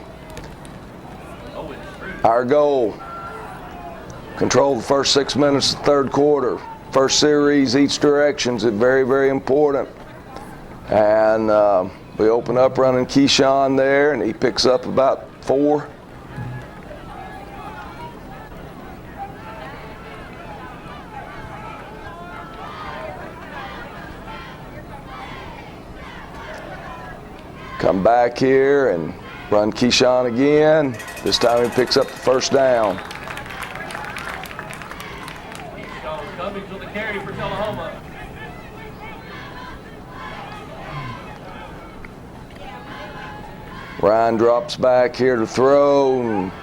Our goal, control the first 6 minutes of the third quarter. First series, each direction is very, very important. And we open up running Keyshawn there, and he picks up about 4. Come back here and run Keyshawn again. This time he picks up the first down. Cummings with the carry for Telehoma. Ryan drops back here to throw and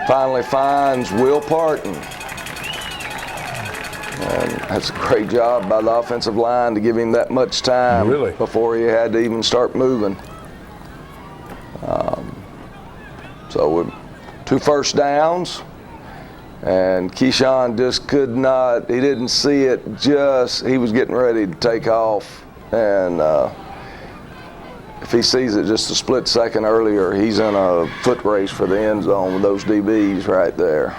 finally finds Will Parton. And that's a great job by the offensive line to give him that much time before he had to even start moving. So with 2 first downs, and Keyshawn just could not, he didn't see it, he was getting ready to take off. And if he sees it just a split second earlier, he's in a foot race for the end zone with those DBs right there.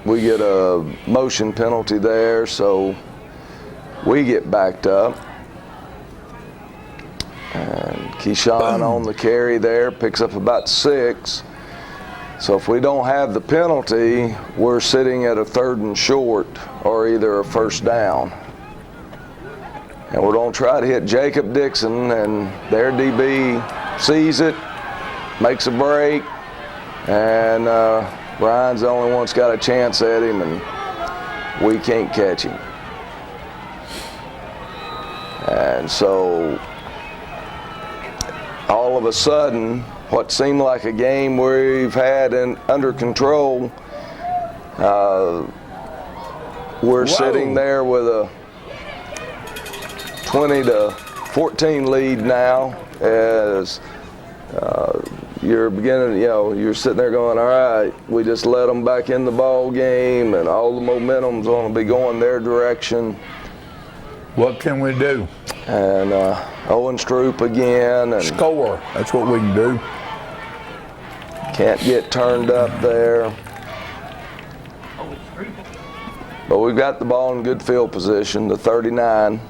We get a motion penalty there, so we get backed up. And Keyshawn on the carry there picks up about 6. So if we don't have the penalty, we're sitting at a 3rd and short or either a first down. And we're going to try to hit Jacob Dixon, and their DB sees it, makes a break, and Ryan's the only one that's got a chance at him, and we can't catch him. And so all of a sudden, what seemed like a game we've had under control, we're sitting there with a 20-14 lead now as you're beginning, you're sitting there going, all right, we just let them back in the ball game and all the momentum's going to be going their direction. What can we do? And Owen Stroop again. And score. That's what we can do. Can't get turned up there. But we've got the ball in good field position, the 39.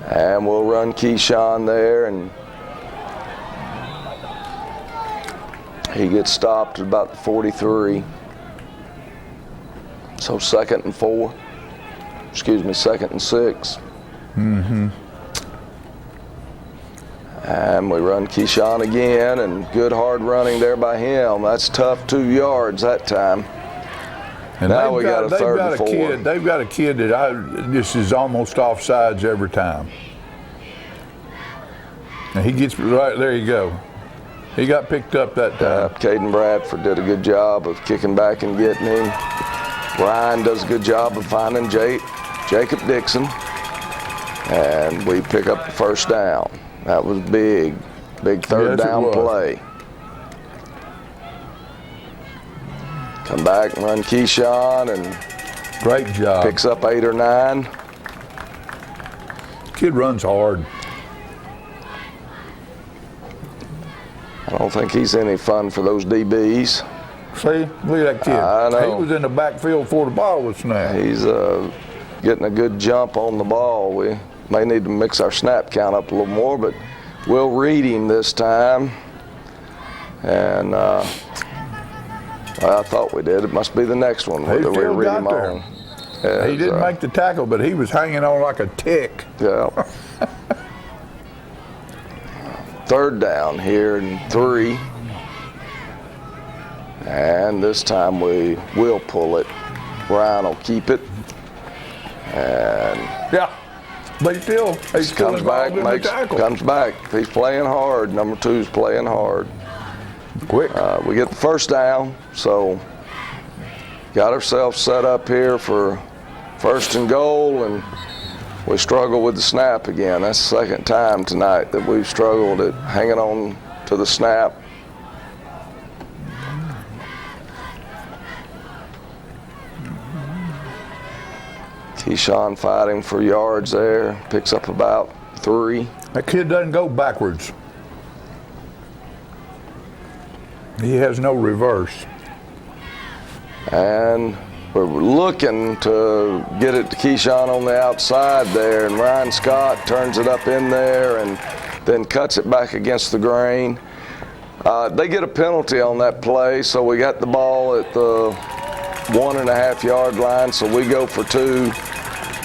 And we'll run Keyshawn there, and he gets stopped at about the 43. So 2nd and 4. Excuse me, 2nd and 6. Mm-hmm. And we run Keyshawn again, and good hard running there by him. That's tough, 2 yards that time. And now we got a 3rd and 4. They've got a kid that this is almost offsides every time. And he gets right there. You go. He got picked up that time. Caden Bradford did a good job of kicking back and getting him. Ryan does a good job of finding Jacob Dixon, and we pick up the first down. That was big 3rd down play. Come back and run Keyshawn, and great job. Picks up 8 or 9. Kid runs hard. I don't think he's any fun for those DBs. See, look at that kid. I know. He was in the backfield before the ball was snapped. He's getting a good jump on the ball. We may need to mix our snap count up a little more, but we'll read him this time. And I thought we did. It must be the next one. He that we still read got him there. on. Yeah, He didn't make the tackle, but he was hanging on like a tick. Yeah. Third down here and 3. And this time we will pull it. Ryan will keep it. And yeah, but he still comes back, comes back. He's playing hard. Number 2's playing hard. Quick. We get the first down, so got ourselves set up here for 1st and goal, and we struggle with the snap again. That's the second time tonight that we've struggled at hanging on to the snap. Keyshawn fighting for yards there, picks up about 3. That kid doesn't go backwards. He has no reverse. And we're looking to get it to Keyshawn on the outside there, and Ryan Scott turns it up in there and then cuts it back against the grain. They get a penalty on that play, so we got the ball at the 1.5 yard line, so we go for 2.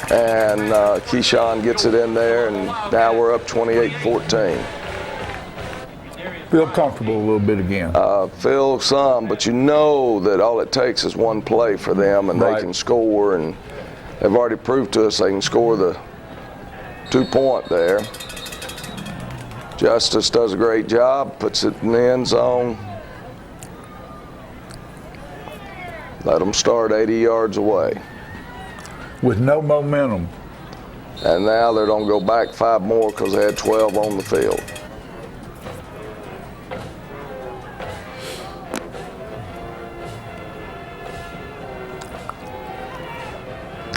And Keyshawn gets it in there, and now we're up 28-14. Feel comfortable a little bit again. Feel some, but you know that all it takes is one play for them, and Right. they can score, and they've already proved to us they can score the 2-point there. Justice does a great job, puts it in the end zone. Let them start 80 yards away. With no momentum. And now they're going to go back 5 more because they had 12 on the field.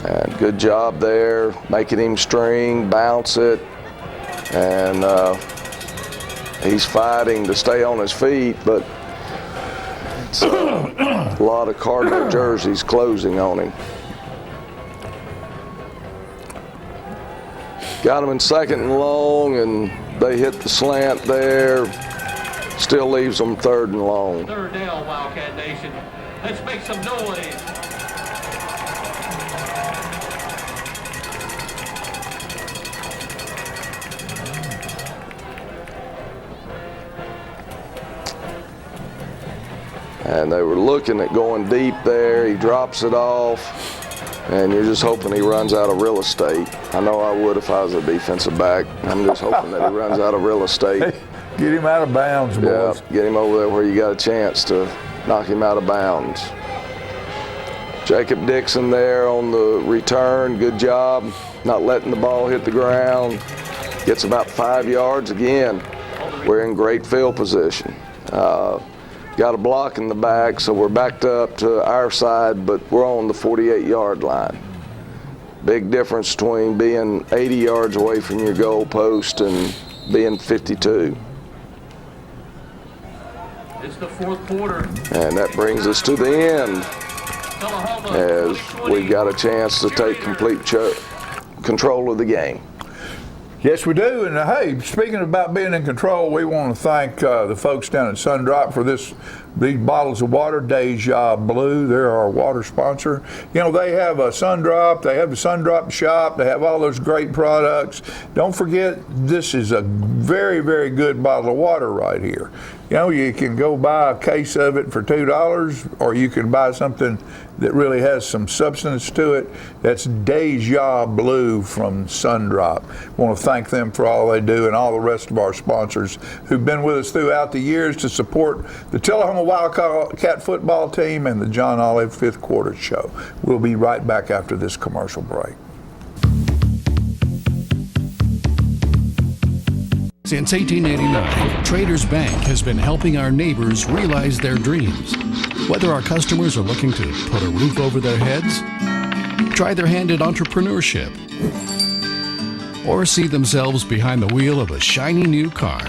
And good job there, making him string, bounce it, and he's fighting to stay on his feet, but it's a lot of Cardinal jerseys closing on him. Got him in 2nd and long, and they hit the slant there. Still leaves them 3rd and long. 3rd down, Wildcat Nation. Let's make some noise. And they were looking at going deep there. He drops it off. And you're just hoping he runs out of real estate. I know I would if I was a defensive back. I'm just hoping that he runs out of real estate. Get him out of bounds, boys. Yeah, get him over there where you got a chance to knock him out of bounds. Jacob Dixon there on the return. Good job not letting the ball hit the ground. Gets about 5 yards again. We're in great field position. Got a block in the back, so we're backed up to our side, but we're on the 48-yard line. Big difference between being 80 yards away from your goal post and being 52. It's the 4th quarter. And that brings us to the end as we've got a chance to take complete control of the game. Yes, we do. And hey, speaking about being in control, we want to thank the folks down at Sundrop for these bottles of water, Deja Blue. They're our water sponsor. You know, they have a Sundrop. They have the Sundrop shop. They have all those great products. Don't forget, this is a very, very good bottle of water right here. You know, you can go buy a case of it for $2, or you can buy something that really has some substance to it. That's Deja Blue from Sundrop. Want to thank them for all they do, and all the rest of our sponsors who've been with us throughout the years to support the Telehoma Wildcat football team and the John Olive 5th Quarter Show. We'll be right back after this commercial break. Since 1889, Traders Bank has been helping our neighbors realize their dreams. Whether our customers are looking to put a roof over their heads, try their hand at entrepreneurship, or see themselves behind the wheel of a shiny new car,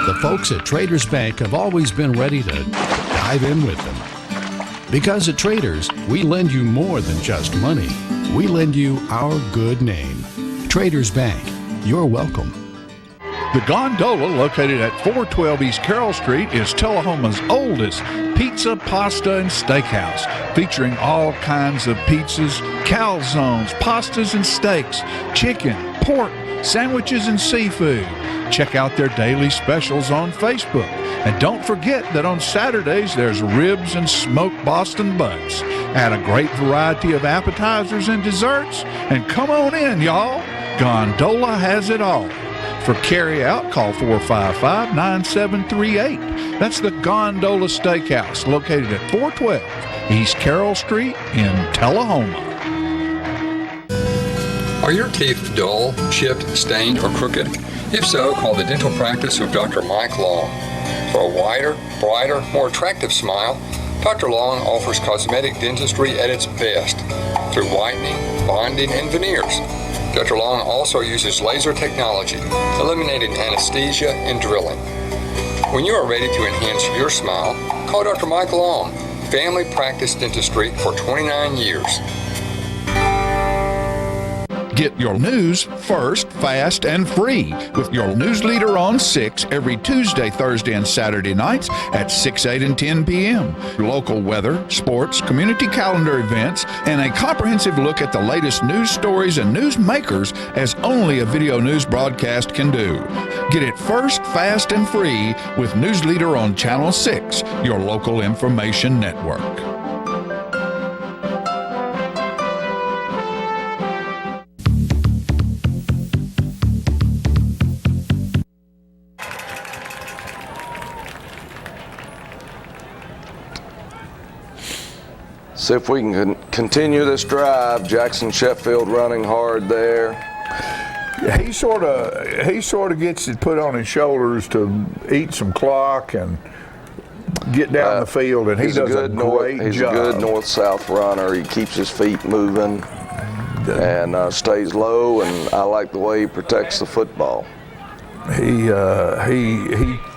the folks at Traders Bank have always been ready to dive in with them. Because at Traders, we lend you more than just money. We lend you our good name. Traders Bank, you're welcome. The Gondola, located at 412 East Carroll Street, is Telehoma's oldest pizza, pasta, and steakhouse, featuring all kinds of pizzas, calzones, pastas, and steaks, chicken, pork, sandwiches, and seafood. Check out their daily specials on Facebook. And don't forget that on Saturdays there's ribs and smoked Boston butts. Add a great variety of appetizers and desserts. And come on in, y'all. Gondola has it all. For carry-out, call 455-9738. That's the Gondola Steakhouse, located at 412 East Carroll Street in Telehoma. Are your teeth dull, chipped, stained, or crooked? If so, call the dental practice of Dr. Mike Long. For a wider, brighter, more attractive smile, Dr. Long offers cosmetic dentistry at its best through whitening, bonding, and veneers. Dr. Long also uses laser technology, eliminating anesthesia and drilling. When you are ready to enhance your smile, call Dr. Mike Long, Family Practice Dentistry for 29 years. Get your news first, fast, and free with your news leader on 6 every Tuesday, Thursday, and Saturday nights at 6, 8, and 10 p.m. Local weather, sports, community calendar events, and a comprehensive look at the latest news stories and news makers as only a video news broadcast can do. Get it first, fast, and free with News Leader on Channel 6, your local information network. See if we can continue this drive. Jackson Sheffield running hard there. He sort of gets it put on his shoulders to eat some clock and get down the field, and he does a great job. He's a good north-south runner. He keeps his feet moving and stays low, and I like the way he protects the football. He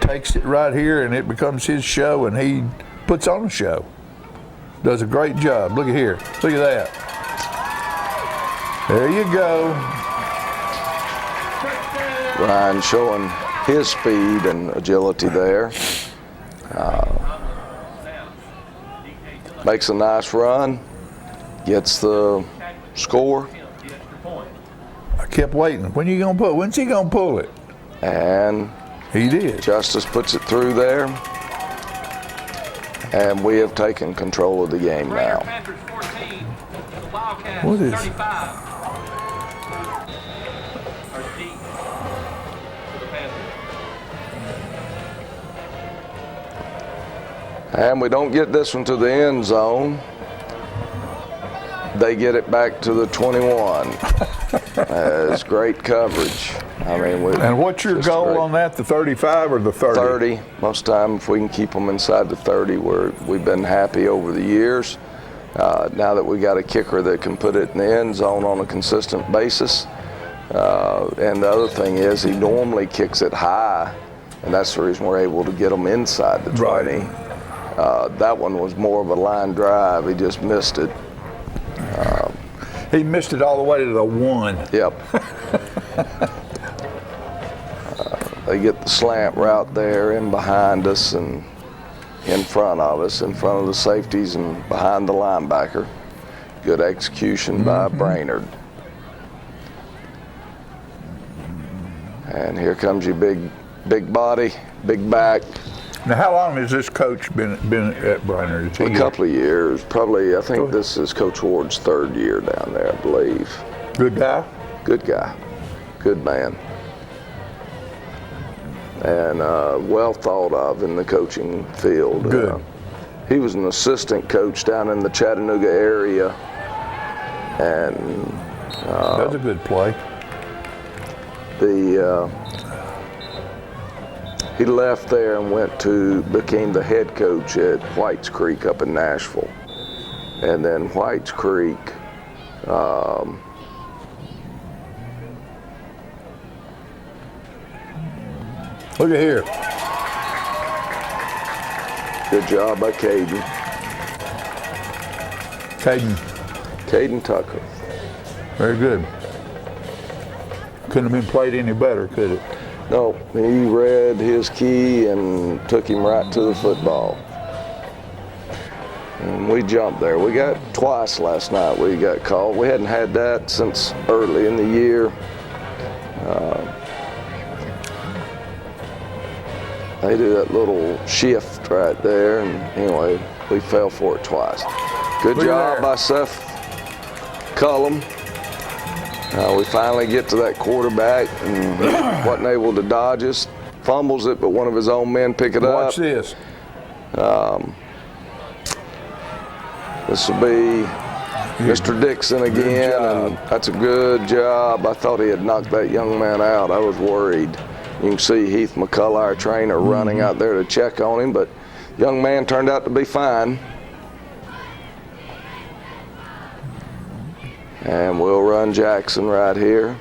takes it right here, and it becomes his show, and he puts on a show. Does a great job. Look at here. Look at that. There you go. Ryan showing his speed and agility there. Makes a nice run. Gets the score. I kept waiting. When's he gonna pull it? And he did. Justice puts it through there. And we have taken control of the game now. What is? And we don't get this one to the end zone. They get it back to the 21. It's great coverage. I mean, and what's your goal on that? The 35 or the 30? 30. Most time, if we can keep them inside the 30, we've been happy over the years. Now that we got a kicker that can put it in the end zone on a consistent basis. And the other thing is, he normally kicks it high, and that's the reason we're able to get them inside the 20. Right. That one was more of a line drive. He just missed it. He missed it all the way to the 1. Yep. They get the slant route there in behind us and in front of us, in front of the safeties and behind the linebacker. Good execution by Brainerd. And here comes your big body, big back. Now, how long has this coach been at Brainerd? A couple of years, probably. I think this is Coach Ward's 3rd year down there, I believe. Good guy? Good guy. Good man. And well thought of in the coaching field. Good. He was an assistant coach down in the Chattanooga area. And that's a good play. He left there and became the head coach at Whites Creek up in Nashville. And then Whites Creek, look at here. Good job by Caden. Caden Tucker. Very good. Couldn't have been played any better, could it? No, he read his key and took him right to the football. And we jumped there. We got twice last night we got called. We hadn't had that since early in the year. They do that little shift right there, and anyway, we fell for it twice. Good job by Seth Cullum. We finally get to that quarterback, and he wasn't able to dodge us. Fumbles it, but one of his own men pick it up. Watch this. This will be Mr. Dixon again, and that's a good job. I thought he had knocked that young man out. I was worried. You can see Heath McCullough, our trainer, running out there to check on him, but young man turned out to be fine. And we'll run Jackson right here.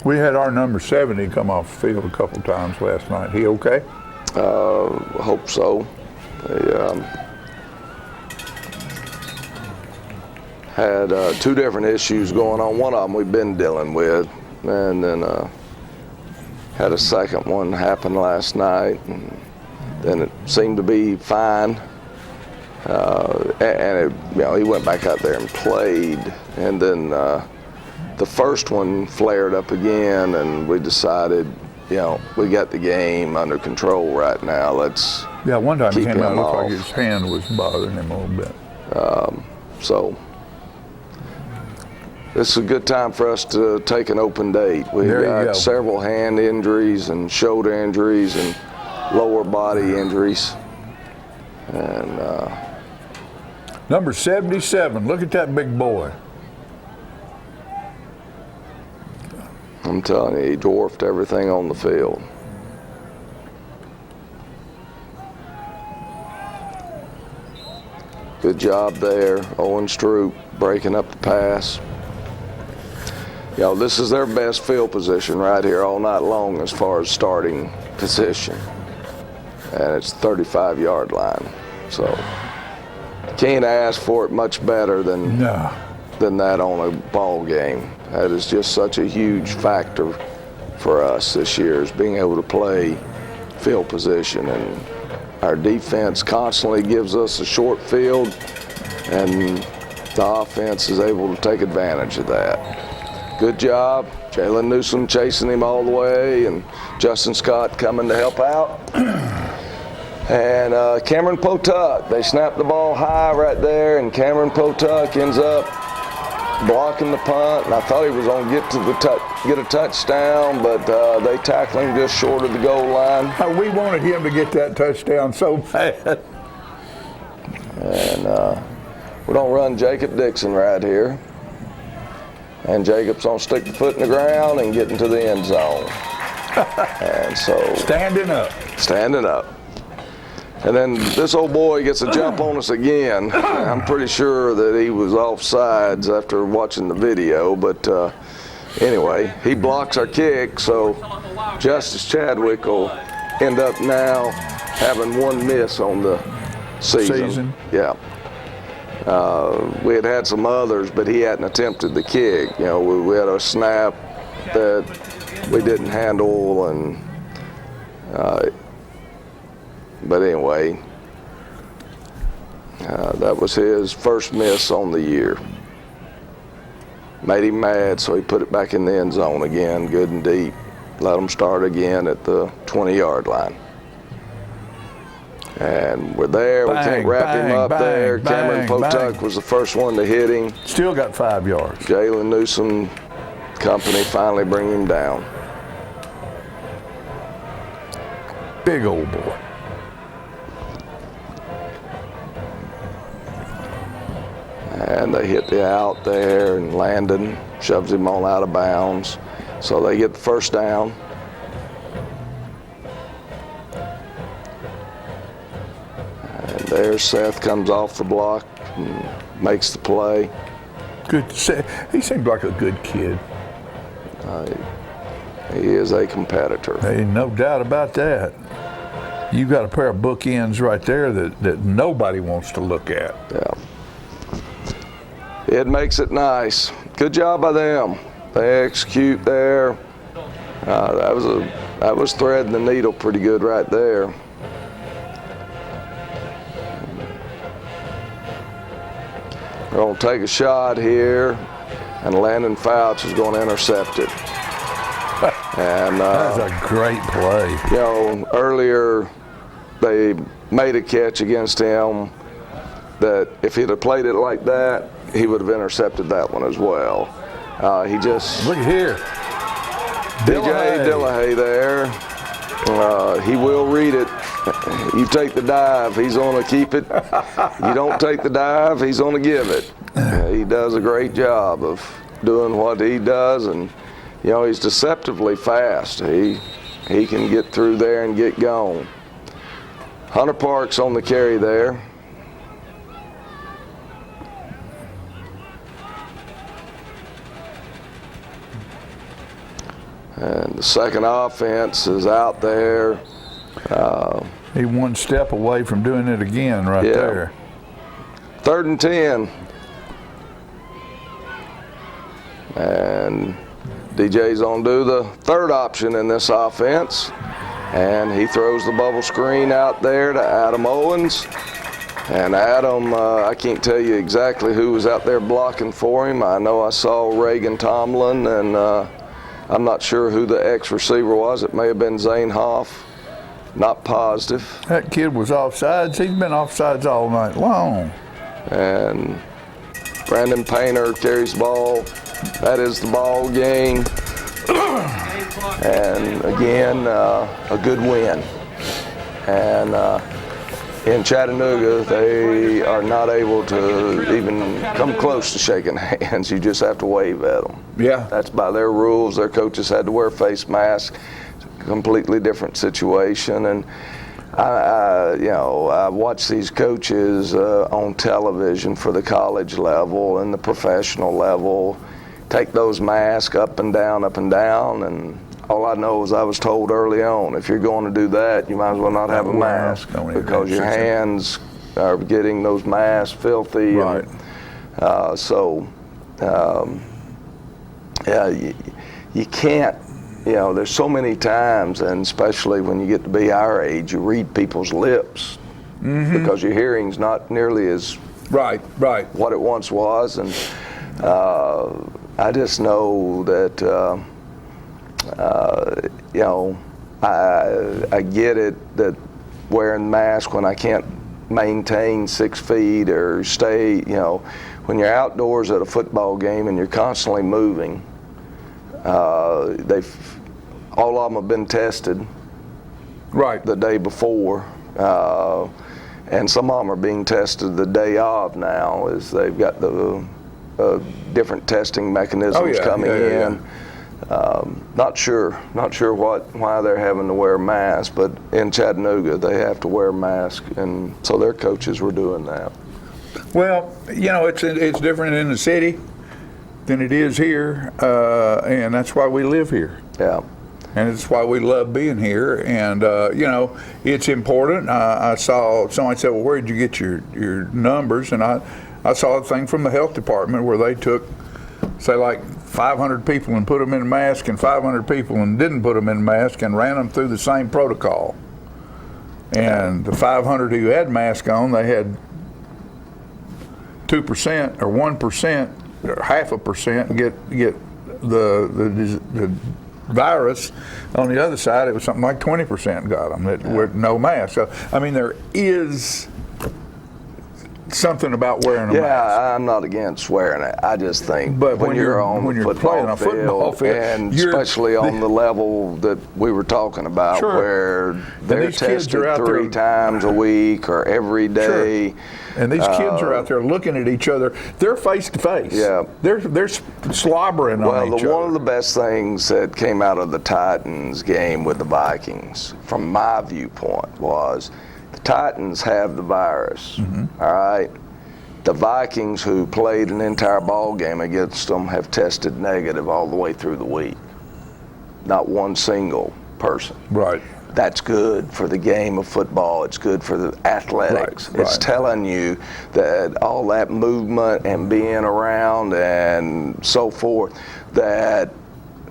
We had our number 70 come off the field a couple times last night. He okay? Hope so. They had two different issues going on. One of them we've been dealing with, and then had a second one happen last night, and then it seemed to be fine. And he went back out there and played, and then the first one flared up again, and we decided, we got the game under control right now. Let's one time he keep came out, him looked off. like his hand was bothering him a little bit. So this is a good time for us to take an open date. We've got several hand injuries and shoulder injuries and lower body injuries. And number 77, look at that big boy. I'm telling you, he dwarfed everything on the field. Good job there, Owen Stroop breaking up the pass. This is their best field position right here all night long as far as starting position. And it's 35-yard line. So can't ask for it much better than that on a ball game. That is just such a huge factor for us this year, is being able to play field position. And our defense constantly gives us a short field, and the offense is able to take advantage of that. Good job. Jalen Newsom chasing him all the way, and Justin Scott coming to help out. And Cameron Potuck, they snapped the ball high right there, and Cameron Potuck ends up blocking the punt. And I thought he was going to get a touchdown, but they tackle him just short of the goal line. We wanted him to get that touchdown so bad. And we're going to run Jacob Dixon right here. And Jacob's going to stick the foot in the ground and get into the end zone. And so standing up. And then this old boy gets a jump on us again. I'm pretty sure that he was offsides after watching the video, but anyway, he blocks our kick, so Justice Chadwick will end up now having one miss on the season. Yeah. We had some others, but he hadn't attempted the kick. We had a snap that we didn't handle, and but anyway, that was his first miss on the year. Made him mad, so he put it back in the end zone again, good and deep. Let him start again at the 20-yard line. And we're there. Bang, we can't wrap him up there. Cameron Potuck was the first one to hit him. Still got 5 yards. Jalen Newsom company finally bring him down. Big old boy. And they hit the out there, and Landon shoves him on out of bounds. So they get the first down. And there Seth comes off the block and makes the play. Good. He seemed like a good kid. He is a competitor. Ain't no doubt about that. You got a pair of bookends right there that nobody wants to look at. Yeah. It makes it nice. good job by them. They execute there. That was threading the needle pretty good right there. We're going to take a shot here, and Landon Fouch is going to intercept it. And that's a great play. You know, earlier they made a catch against him that if he'd have played it like that, he would have intercepted that one as well. He just look here. DJ Dillahay there. He will read it. You take the dive, he's going to keep it. You don't take the dive, he's going to give it. He does a great job of doing what he does, and you know, he's deceptively fast. He can get through there and get going. Hunter Parks on the carry there. And the second offense is out there. He one step away from doing it again right there. 3rd and 10. And DJ's on to do the third option in this offense. And he throws the bubble screen out there to Adam Owens. And Adam, I can't tell you exactly who was out there blocking for him. I know I saw Reagan Tomlin, and I'm not sure who the ex-receiver was. It may have been Zane Hoff. Not positive. That kid was offsides. He's been offsides all night long. And Brandon Painter carries the ball. That is the ball game. And again, a good win. And in Chattanooga, they are not able to even come close to shaking hands. You just have to wave at them. Yeah. That's by their rules. Their coaches had to wear face masks. Completely different situation. And I watch these coaches on television for the college level and the professional level take those masks up and down, and all I know is I was told early on, if you're going to do that, you might as well not have a mask because your hands are getting those masks filthy. Right. You can't. You know, there's so many times, and especially when you get to be our age, you read people's lips because your hearing's not nearly as what it once was. And I just know that, you know, I get it that wearing masks when I can't maintain 6 feet or stay, you know, when you're outdoors at a football game and you're constantly moving, all of them have been tested the day before, and some of them are being tested the day of now, as they've got the different testing mechanisms coming in. Not sure why they're having to wear masks, but in Chattanooga they have to wear masks, and so their coaches were doing that. Well, you know, it's different in the city than it is here, and that's why we live here. Yeah. And it's why we love being here, and you know, it's important. I saw somebody said, well, where did you get your numbers? And I saw a thing from the health department where they took, say, like 500 people and put them in a mask, and 500 people and didn't put them in a mask, and ran them through the same protocol. And the 500 who had masks on, they had 2% or 1% or 0.5% get the virus. On the other side, it was something like 20% got them that were no mask. So, I mean, there is something about wearing a mask. Yeah, I'm not against wearing it. I just think when you're on the football field, and especially on the level that we were talking about, where they're tested 3 times a week or every day. And these kids are out there looking at each other. They're face to face. Yeah. They're slobbering on each other. One of the best things that came out of the Titans game with the Vikings, from my viewpoint, was the Titans have the virus. All right. The Vikings, who played an entire ball game against them, have tested negative all the way through the week. Not one single person. Right. that's good for the game of football. It's good for the athletics. Right. It's telling you that all that movement and being around and so forth, that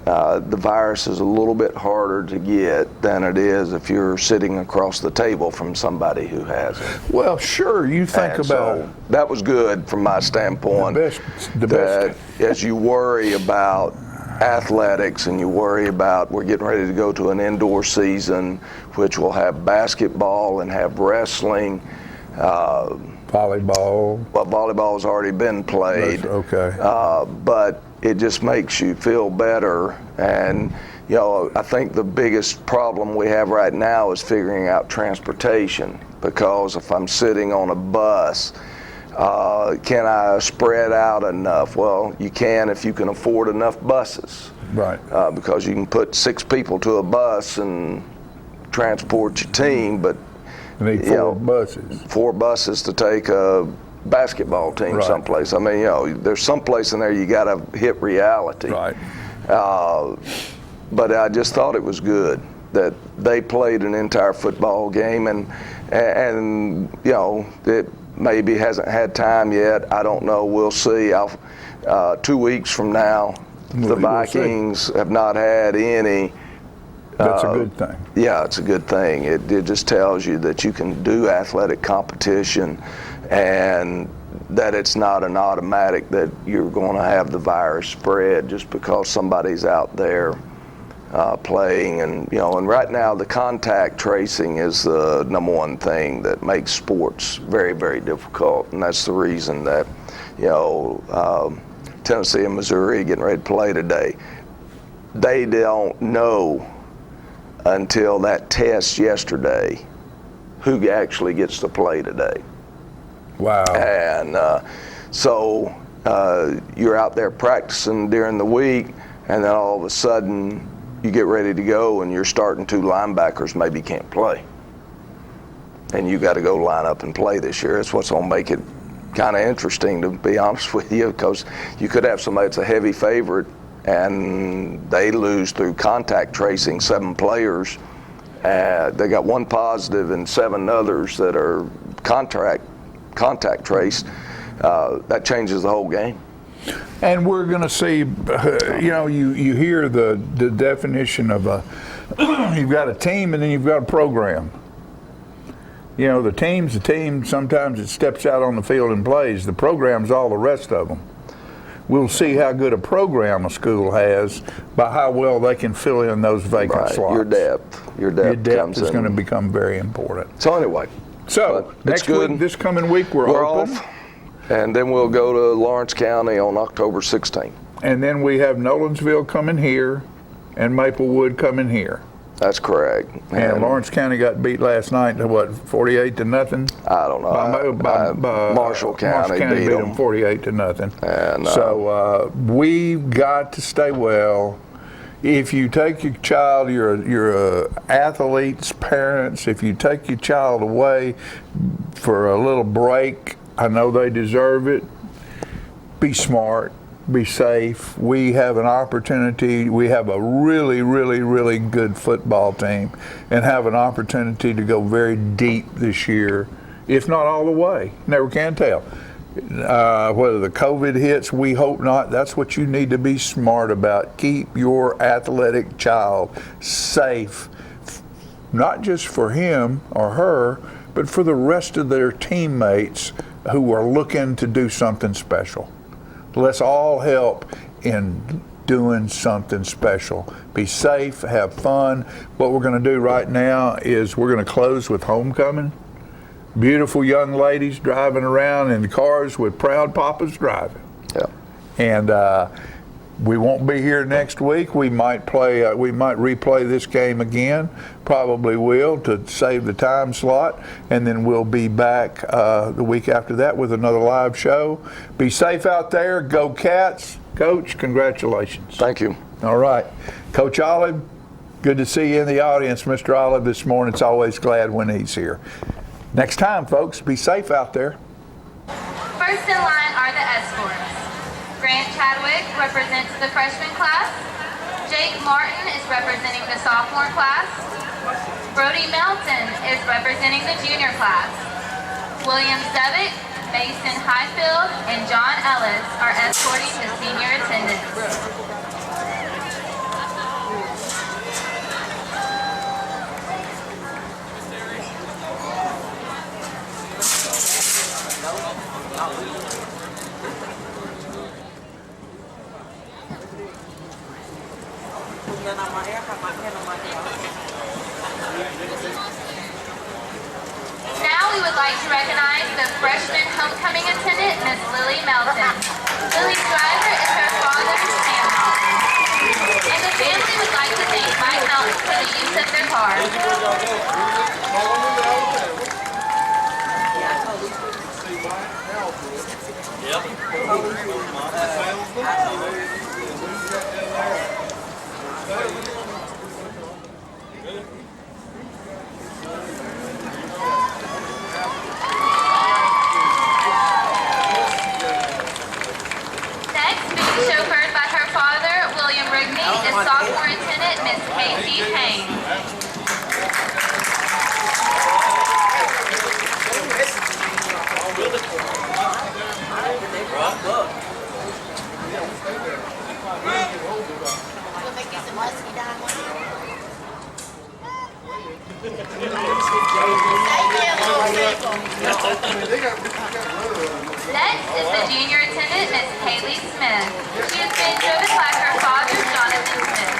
the virus is a little bit harder to get than it is if you're sitting across the table from somebody who has it. Well, sure, you think And about so that was good from my standpoint. the best. As you worry about athletics and you worry about, we're getting ready to go to an indoor season, which will have basketball and have wrestling. Volleyball. Well, volleyball's already been played. Okay. But it just makes you feel better. And, you know, I think the biggest problem we have right now is figuring out transportation. Because if I'm sitting on a bus, can I spread out enough? Well, you can if you can afford enough buses. Right. Because you can put 6 people to a bus and transport your team, but you need 4 buses. 4 buses to take a basketball team someplace. I mean, you know, there's some place in there you got to hit reality. Right. But I just thought it was good that they played an entire football game, and you know, it maybe hasn't had time yet. I don't know. We'll see. 2 weeks from now, the Vikings have not had any. That's a good thing. Yeah, it's a good thing. It just tells you that you can do athletic competition and that it's not an automatic that you're going to have the virus spread just because somebody's out there playing. And, you know, and right now the contact tracing is the #1 thing that makes sports very, very difficult. And that's the reason that, you know, Tennessee and Missouri getting ready to play today, they don't know until that test yesterday who actually gets to play today. Wow. And so you're out there practicing during the week, and then all of a sudden you get ready to go and you're starting 2 linebackers maybe can't play. And you got to go line up and play this year. It's what's going to make it kind of interesting, to be honest with you, because you could have somebody that's a heavy favorite and they lose through contact tracing 7 players. They got 1 positive and 7 others that are contact traced. That changes the whole game. And we're going to see, you know, you hear the definition of you've got a team and then you've got a program. You know, the team's a team. Sometimes it steps out on the field and plays. The program's all the rest of them. We'll see how good a program a school has by how well they can fill in those vacant slots. Your depth is going to become very important. So anyway, next week, this coming week, we're open. Off, and then we'll go to Lawrence County on October 16th. And then we have Nolensville coming here and Maplewood coming here. That's correct. And Lawrence County got beat last night to what, 48-0? I don't know. Marshall County beat them 48-0. And so we've got to stay well. If you take your child, you're athletes, parents, if you take your child away for a little break, I know they deserve it. Be smart. Be safe. We have an opportunity. We have a really, really, really good football team and have an opportunity to go very deep this year, if not all the way. Never can tell. Whether the COVID hits, we hope not. That's what you need to be smart about. Keep your athletic child safe, not just for him or her, but for the rest of their teammates who are looking to do something special. Let's all help in doing something special. Be safe, have fun. What we're going to do right now is we're going to close with homecoming. Beautiful young ladies driving around in cars with proud papas driving. Yeah. And we won't be here next week. We might replay this game again. Probably will, to save the time slot. And then we'll be back the week after that with another live show. Be safe out there. Go Cats. Coach, congratulations. Thank you. All right. Coach Olive, good to see you in the audience, Mr. Olive, this morning. It's always glad when he's here. Next time, folks, be safe out there. First in line are the escorts. Grant Chadwick represents the freshman class. Jake Martin is representing the sophomore class. Brody Melton is representing the junior class. William Zevick, Mason Highfield, and John Ellis are escorting the senior attendants. Now we would like to recognize the freshman homecoming attendant, Miss Lily Melton. Lily's driver is her father, Sam Melton. And the family would like to thank Mike Melton for the use of their car. Next, being chauffeured by her father, William Rigney, is sophomore attendant Miss Casey Payne. Next is the junior attendant, Miss Haley Smith. She is being driven by her father, Jonathan Smith.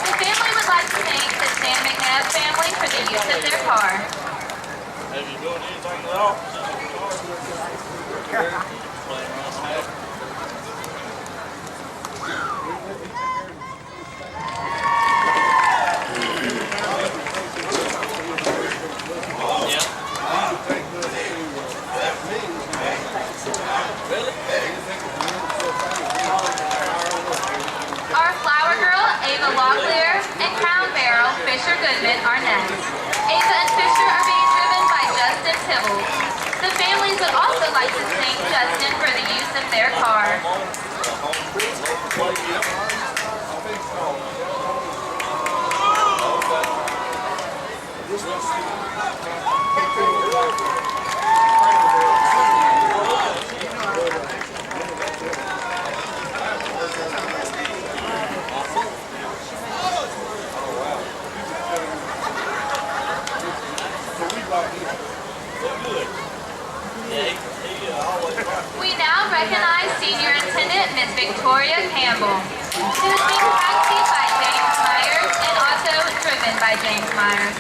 The family would like to thank the Sam McNabb family for the use of their car. Have you doing anything at all? Our flower girl, Ava Locklear, and Crown Barrel, Fisher Goodman, are next. Ava and Fisher are being driven by Justin Tibbles. The families would also like to thank Justin for the use of their car. We now recognize senior attendant Miss Victoria Campbell, who is being taxied by James Myers and also driven by James Myers.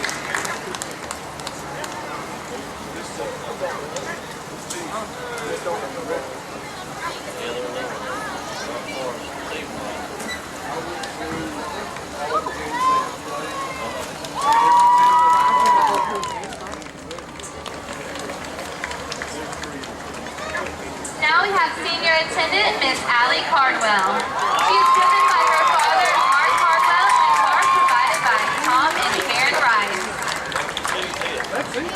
Now we have senior attendant Miss Allie Cardwell. She is driven by her father, Mark Cardwell, and car provided by Tom and Karen Rice. But there's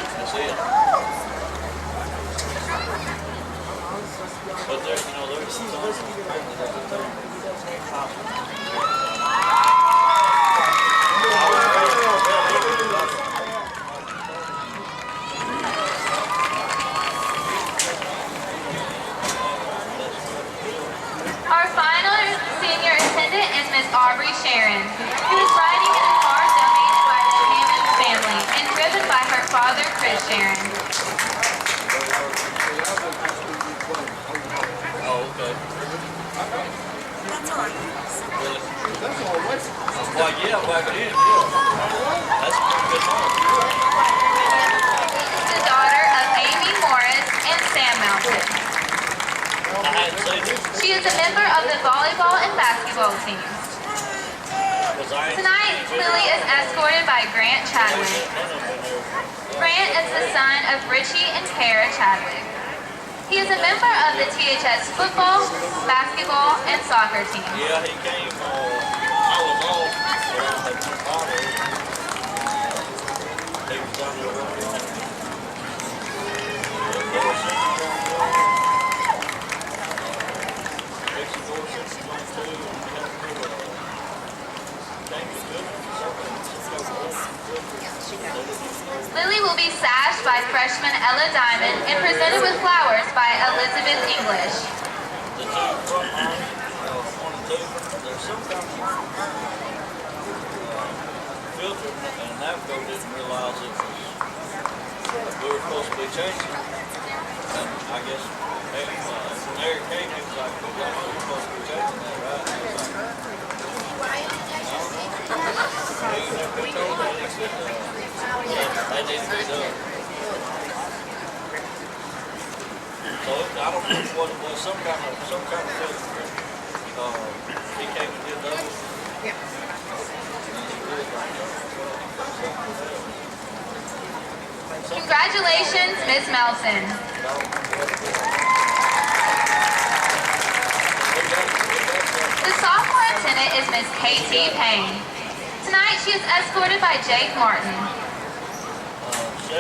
Our final senior attendant is Miss Aubrey Sharon, who is riding in a car donated by the Hammond family and driven by her father, Chris Sharon. Oh, okay. That's all right. Really? That's all right. Well, yeah, back then, yeah. That's a pretty good song. The daughter of Amy Morris and Sam Melton. She is a member of the volleyball and basketball teams. Tonight, Lily is escorted by Grant Chadwick. Grant is the son of Richie and Tara Chadwick. He is a member of the THS football, basketball, and soccer teams. Yeah, he came, I was off, he was down there. Lily will be sashed by freshman Ella Diamond and presented with flowers by Elizabeth English. The two front lines, 1 and 2, there's some kind of filter, and Navco didn't realize it was, we were supposed to be changing. And I guess when Eric came, he was like, well, we're supposed to be changing that, right? And I was like, he never told me. He said, they need to be done. So I don't know what it was, some kind of filter. He came and did those. Yeah. Congratulations, Miss Melton. The sophomore attendant is Miss K.T. Payne. Tonight she is escorted by Jake Martin.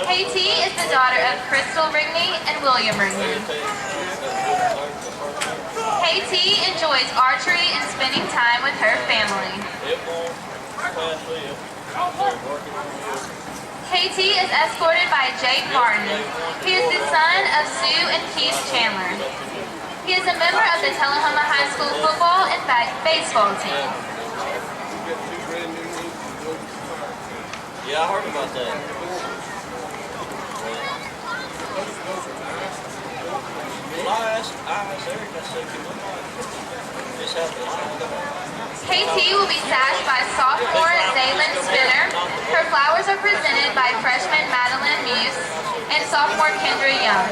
KT is the daughter of Crystal Rigney and William Rigney. KT enjoys archery and spending time with her family. KT is escorted by Jake Martin. He is the son of Sue and Keith Chandler. He is a member of the Telehoma High School football and baseball team. Yeah, I heard about that. Well, I asked Eric, I said, can we just have the line? KT will be sashed by sophomore Zaylin Spinner. Her flowers are presented by freshman Madeline Muse and sophomore Kendra Young.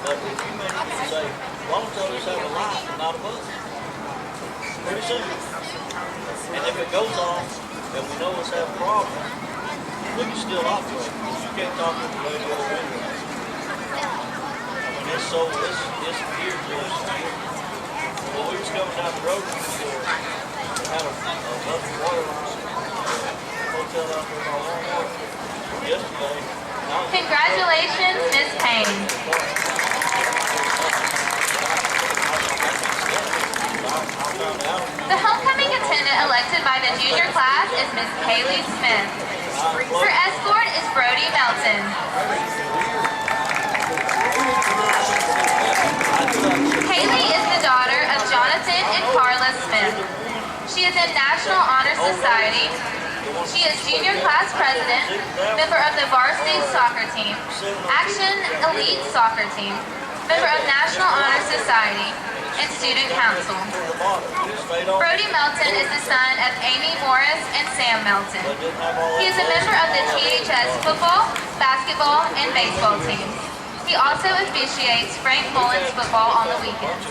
But if you make it say, why don't y'all just have a light and not a buzz? Pretty soon. And if it goes off and we know it's having problems, we can still operate. You can't talk to the radio anyway. I mean, it's so, it's geared to us. Well, we was coming down the road and we had a bunch of water lines. Hotel out there by Walmart yesterday. Congratulations, Miss Payne. The homecoming attendant elected by the junior class is Miss Kaylee Smith. Her escort is Brody Melton. Kaylee is the daughter of Jonathan and Carla Smith. She is in National Honor Society. She is junior class president, member of the varsity soccer team, Action Elite soccer team, member of National Honor Society, and student council. Brody Melton is the son of Amy Morris and Sam Melton. He is a member of the THS football, basketball, and baseball teams. He also officiates Frank Mullins football on the weekends.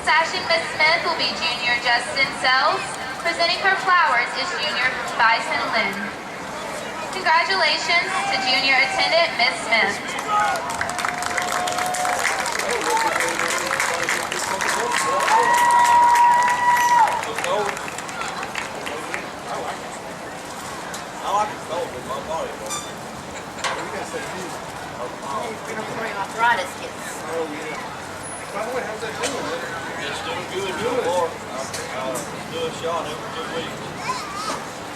Sashing Miss Smith will be junior Justin Sells. Presenting her flowers is junior Bison Lynn. Congratulations to junior attendant Miss Smith. I like it cold with my body. Arthritis kits. Oh, yeah. By the way, how's that doing? It's doing good so far. Do a shot every 2 weeks.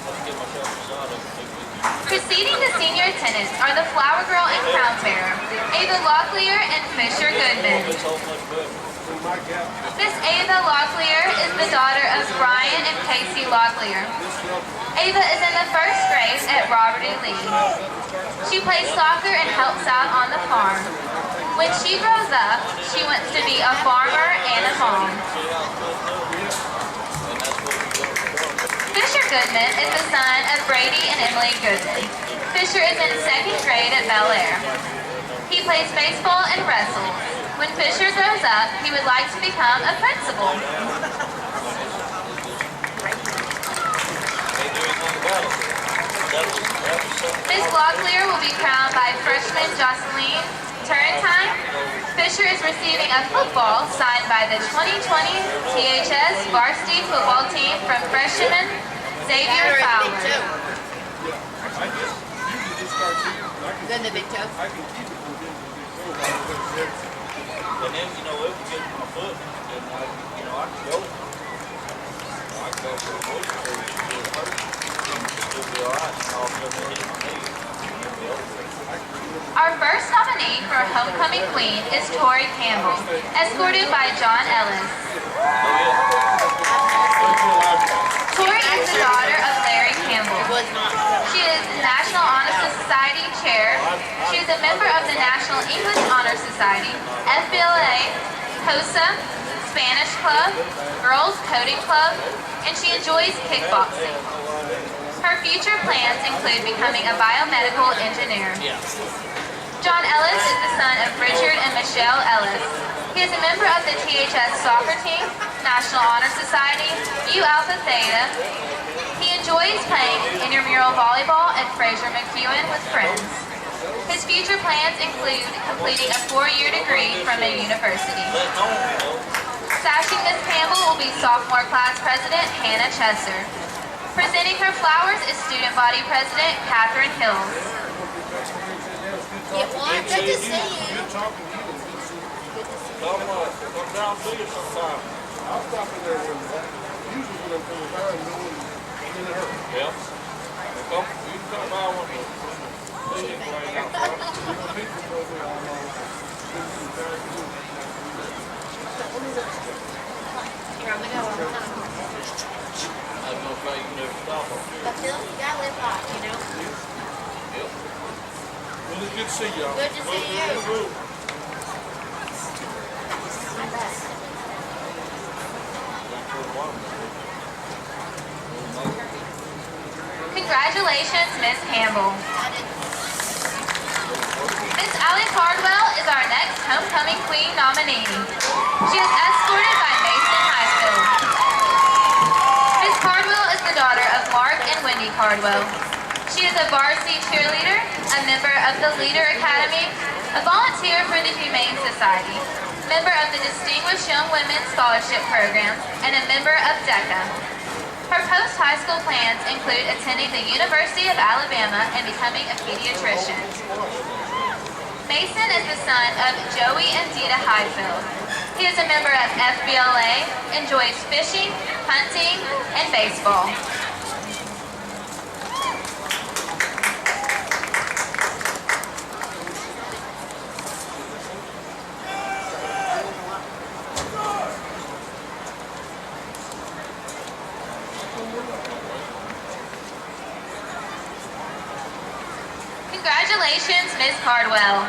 Let's get myself a shot every 2 weeks. Preceding the senior attendants are the flower girl and crown bearer, Ava Locklear and Fisher Goodman. Miss Ava Locklear is the daughter of Brian and Casey Locklear. Ava is in the 1st grade at Robert E. Lee. She plays soccer and helps out on the farm. When she grows up, she wants to be a farmer and a mom. Fisher Goodman is the son of Brady and Emily Goodman. Fisher is in 2nd grade at Bel Air. He plays baseball and wrestles. When Fisher grows up, he would like to become a principal. Miss Locklear will be crowned by freshman Jocelyn Turrentine. Fisher is receiving a football signed by the 2020 THS varsity football team from freshman Xavier Fowler. Then the big toe. And then, it would get my foot, and I could go. I Our first nominee for Homecoming Queen is Tori Campbell, escorted by John Ellis. Tori is the daughter of Larry Campbell. She is National Honor Society Chair. She is a member of the National English Honor Society, FBLA, HOSA, Spanish Club, Girls Coding Club, and she enjoys kickboxing. Her future plans include becoming a biomedical engineer. John Ellis is the son of Richard and Michelle Ellis. He is a member of the THS soccer team, National Honor Society, U Alpha Theta. He enjoys playing intramural volleyball at Fraser McEwen with friends. His future plans include completing a 4-year degree from a university. Sashing Miss Campbell will be sophomore class president Hannah Chesser. Presenting her flowers is student body president Catherine Hills. Good to see you. Good talking to you. Come down and see you sometime. I'll stop in there usually when I'm coming by and going in the hurt. Yeah. You can come by one day. I was gonna say you can never stop them. But Phil, you gotta live life, you know? Yep. Well, it's good to see y'all. Good to see you. Congratulations, Miss Campbell. Miss Allie Cardwell is our next Homecoming Queen nominee. She is escorted by Mason High School. Miss Cardwell is the daughter of Mark and Wendy Cardwell. She is a varsity cheerleader, a member of the Leader Academy, a volunteer for the Humane Society, member of the Distinguished Young Women's Scholarship Program, and a member of DECA. Her post-high school plans include attending the University of Alabama and becoming a pediatrician. Mason is the son of Joey and Dita Highfield. He is a member of FBLA, enjoys fishing, hunting, and baseball. Congratulations, Ms. Cardwell.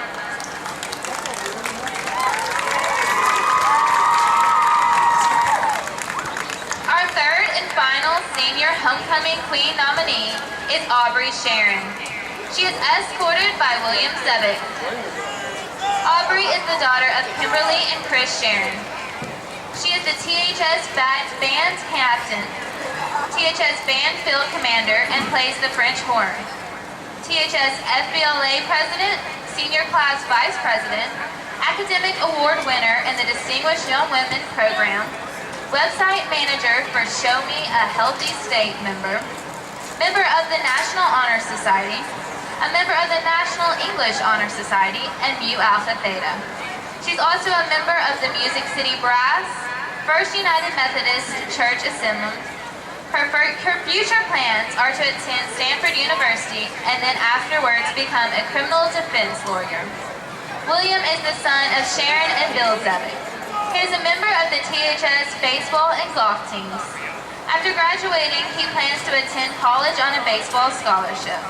Our third and final senior homecoming queen nominee is Aubrey Sharon. She is escorted by William Zebick. Aubrey is the daughter of Kimberly and Chris Sharon. She is the THS band captain, THS band field commander, and plays the French horn. THS FBLA president, senior class vice president, academic award winner in the Distinguished Young Women program, website manager for Show Me a Healthy State member, member of the National Honor Society, a member of the National English Honor Society, and Mu Alpha Theta. She's also a member of the Music City Brass, First United Methodist Church Assembly. Her future plans are to attend Stanford University and then afterwards become a criminal defense lawyer. William is the son of Sharon and Bill Zebick. He is a member of the THS baseball and golf teams. After graduating, he plans to attend college on a baseball scholarship.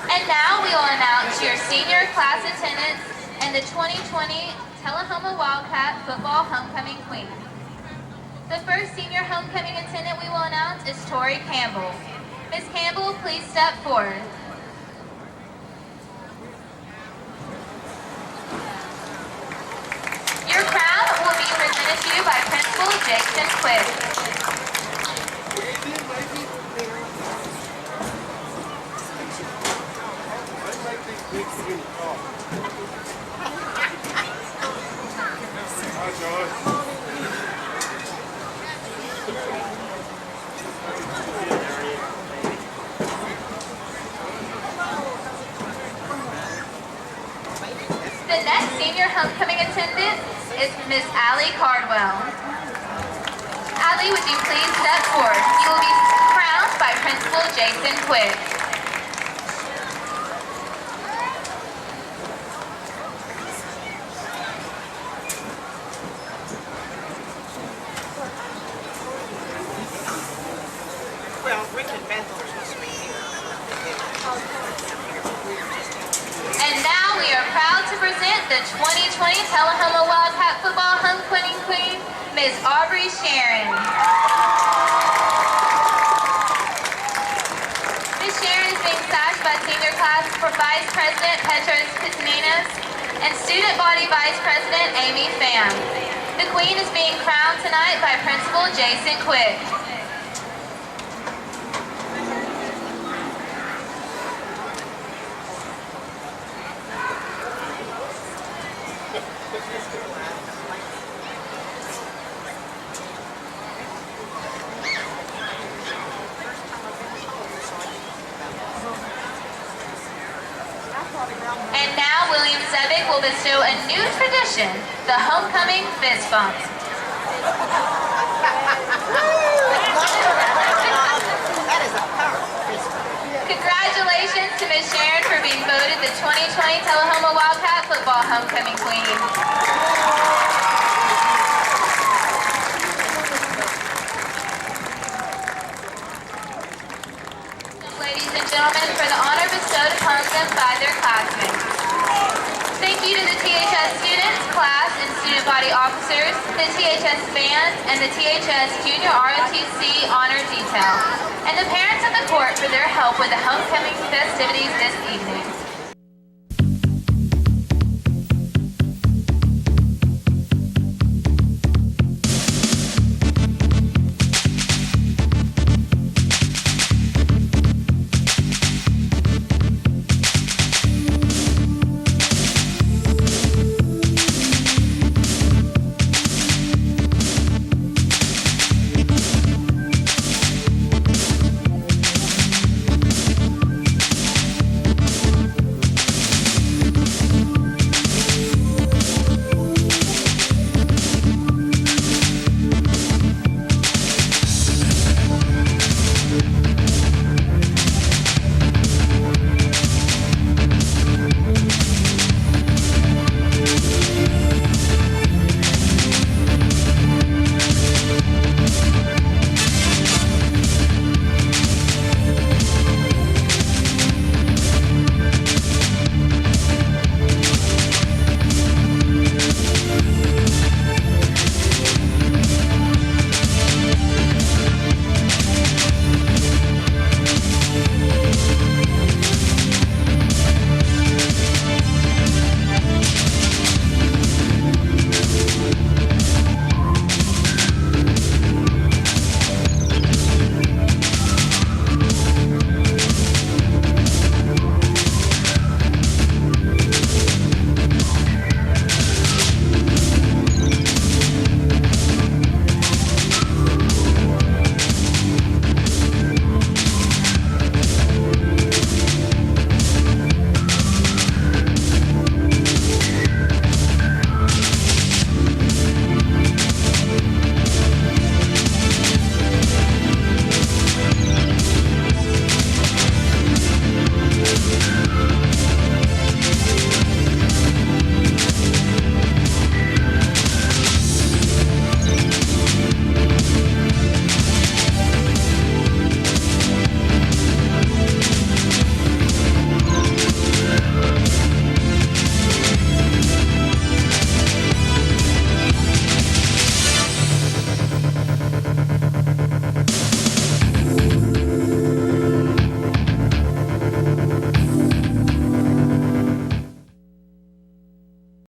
And now we will announce your senior class attendance and the 2020 Telehoma Wildcat Football Homecoming Queen. The first senior homecoming attendant we will announce is Tori Campbell. Ms. Campbell, please step forward. Your crown will be presented to you by Principal Jason Quick. your homecoming attendant is Miss Allie Cardwell. Allie, would you please step forward? You will be crowned by Principal Jason Quick. Well, Rick and Beth are supposed to be here. And now we are proud to present the 2020 Telehoma Wildcat Football Homecoming Queen, Ms. Aubrey Sharon. Ms. Sharon is being sashed by Senior Class for Vice President Petros Pitaninas and Student Body Vice President Amy Pham. The Queen is being crowned tonight by Principal Jason Quick. And now William Zevick will bestow a new tradition, the homecoming fist bump. Congratulations to Ms. Sharon for being voted the 2020 Telehoma Wildcat Football Homecoming Queen. Ladies and gentlemen, for the honor bestowed upon them by their classmates. Thank you to the THS students, class, and student body officers, the THS band, and the THS Junior ROTC Honor Detail, and the parents of the court for their help with the homecoming festivities this evening.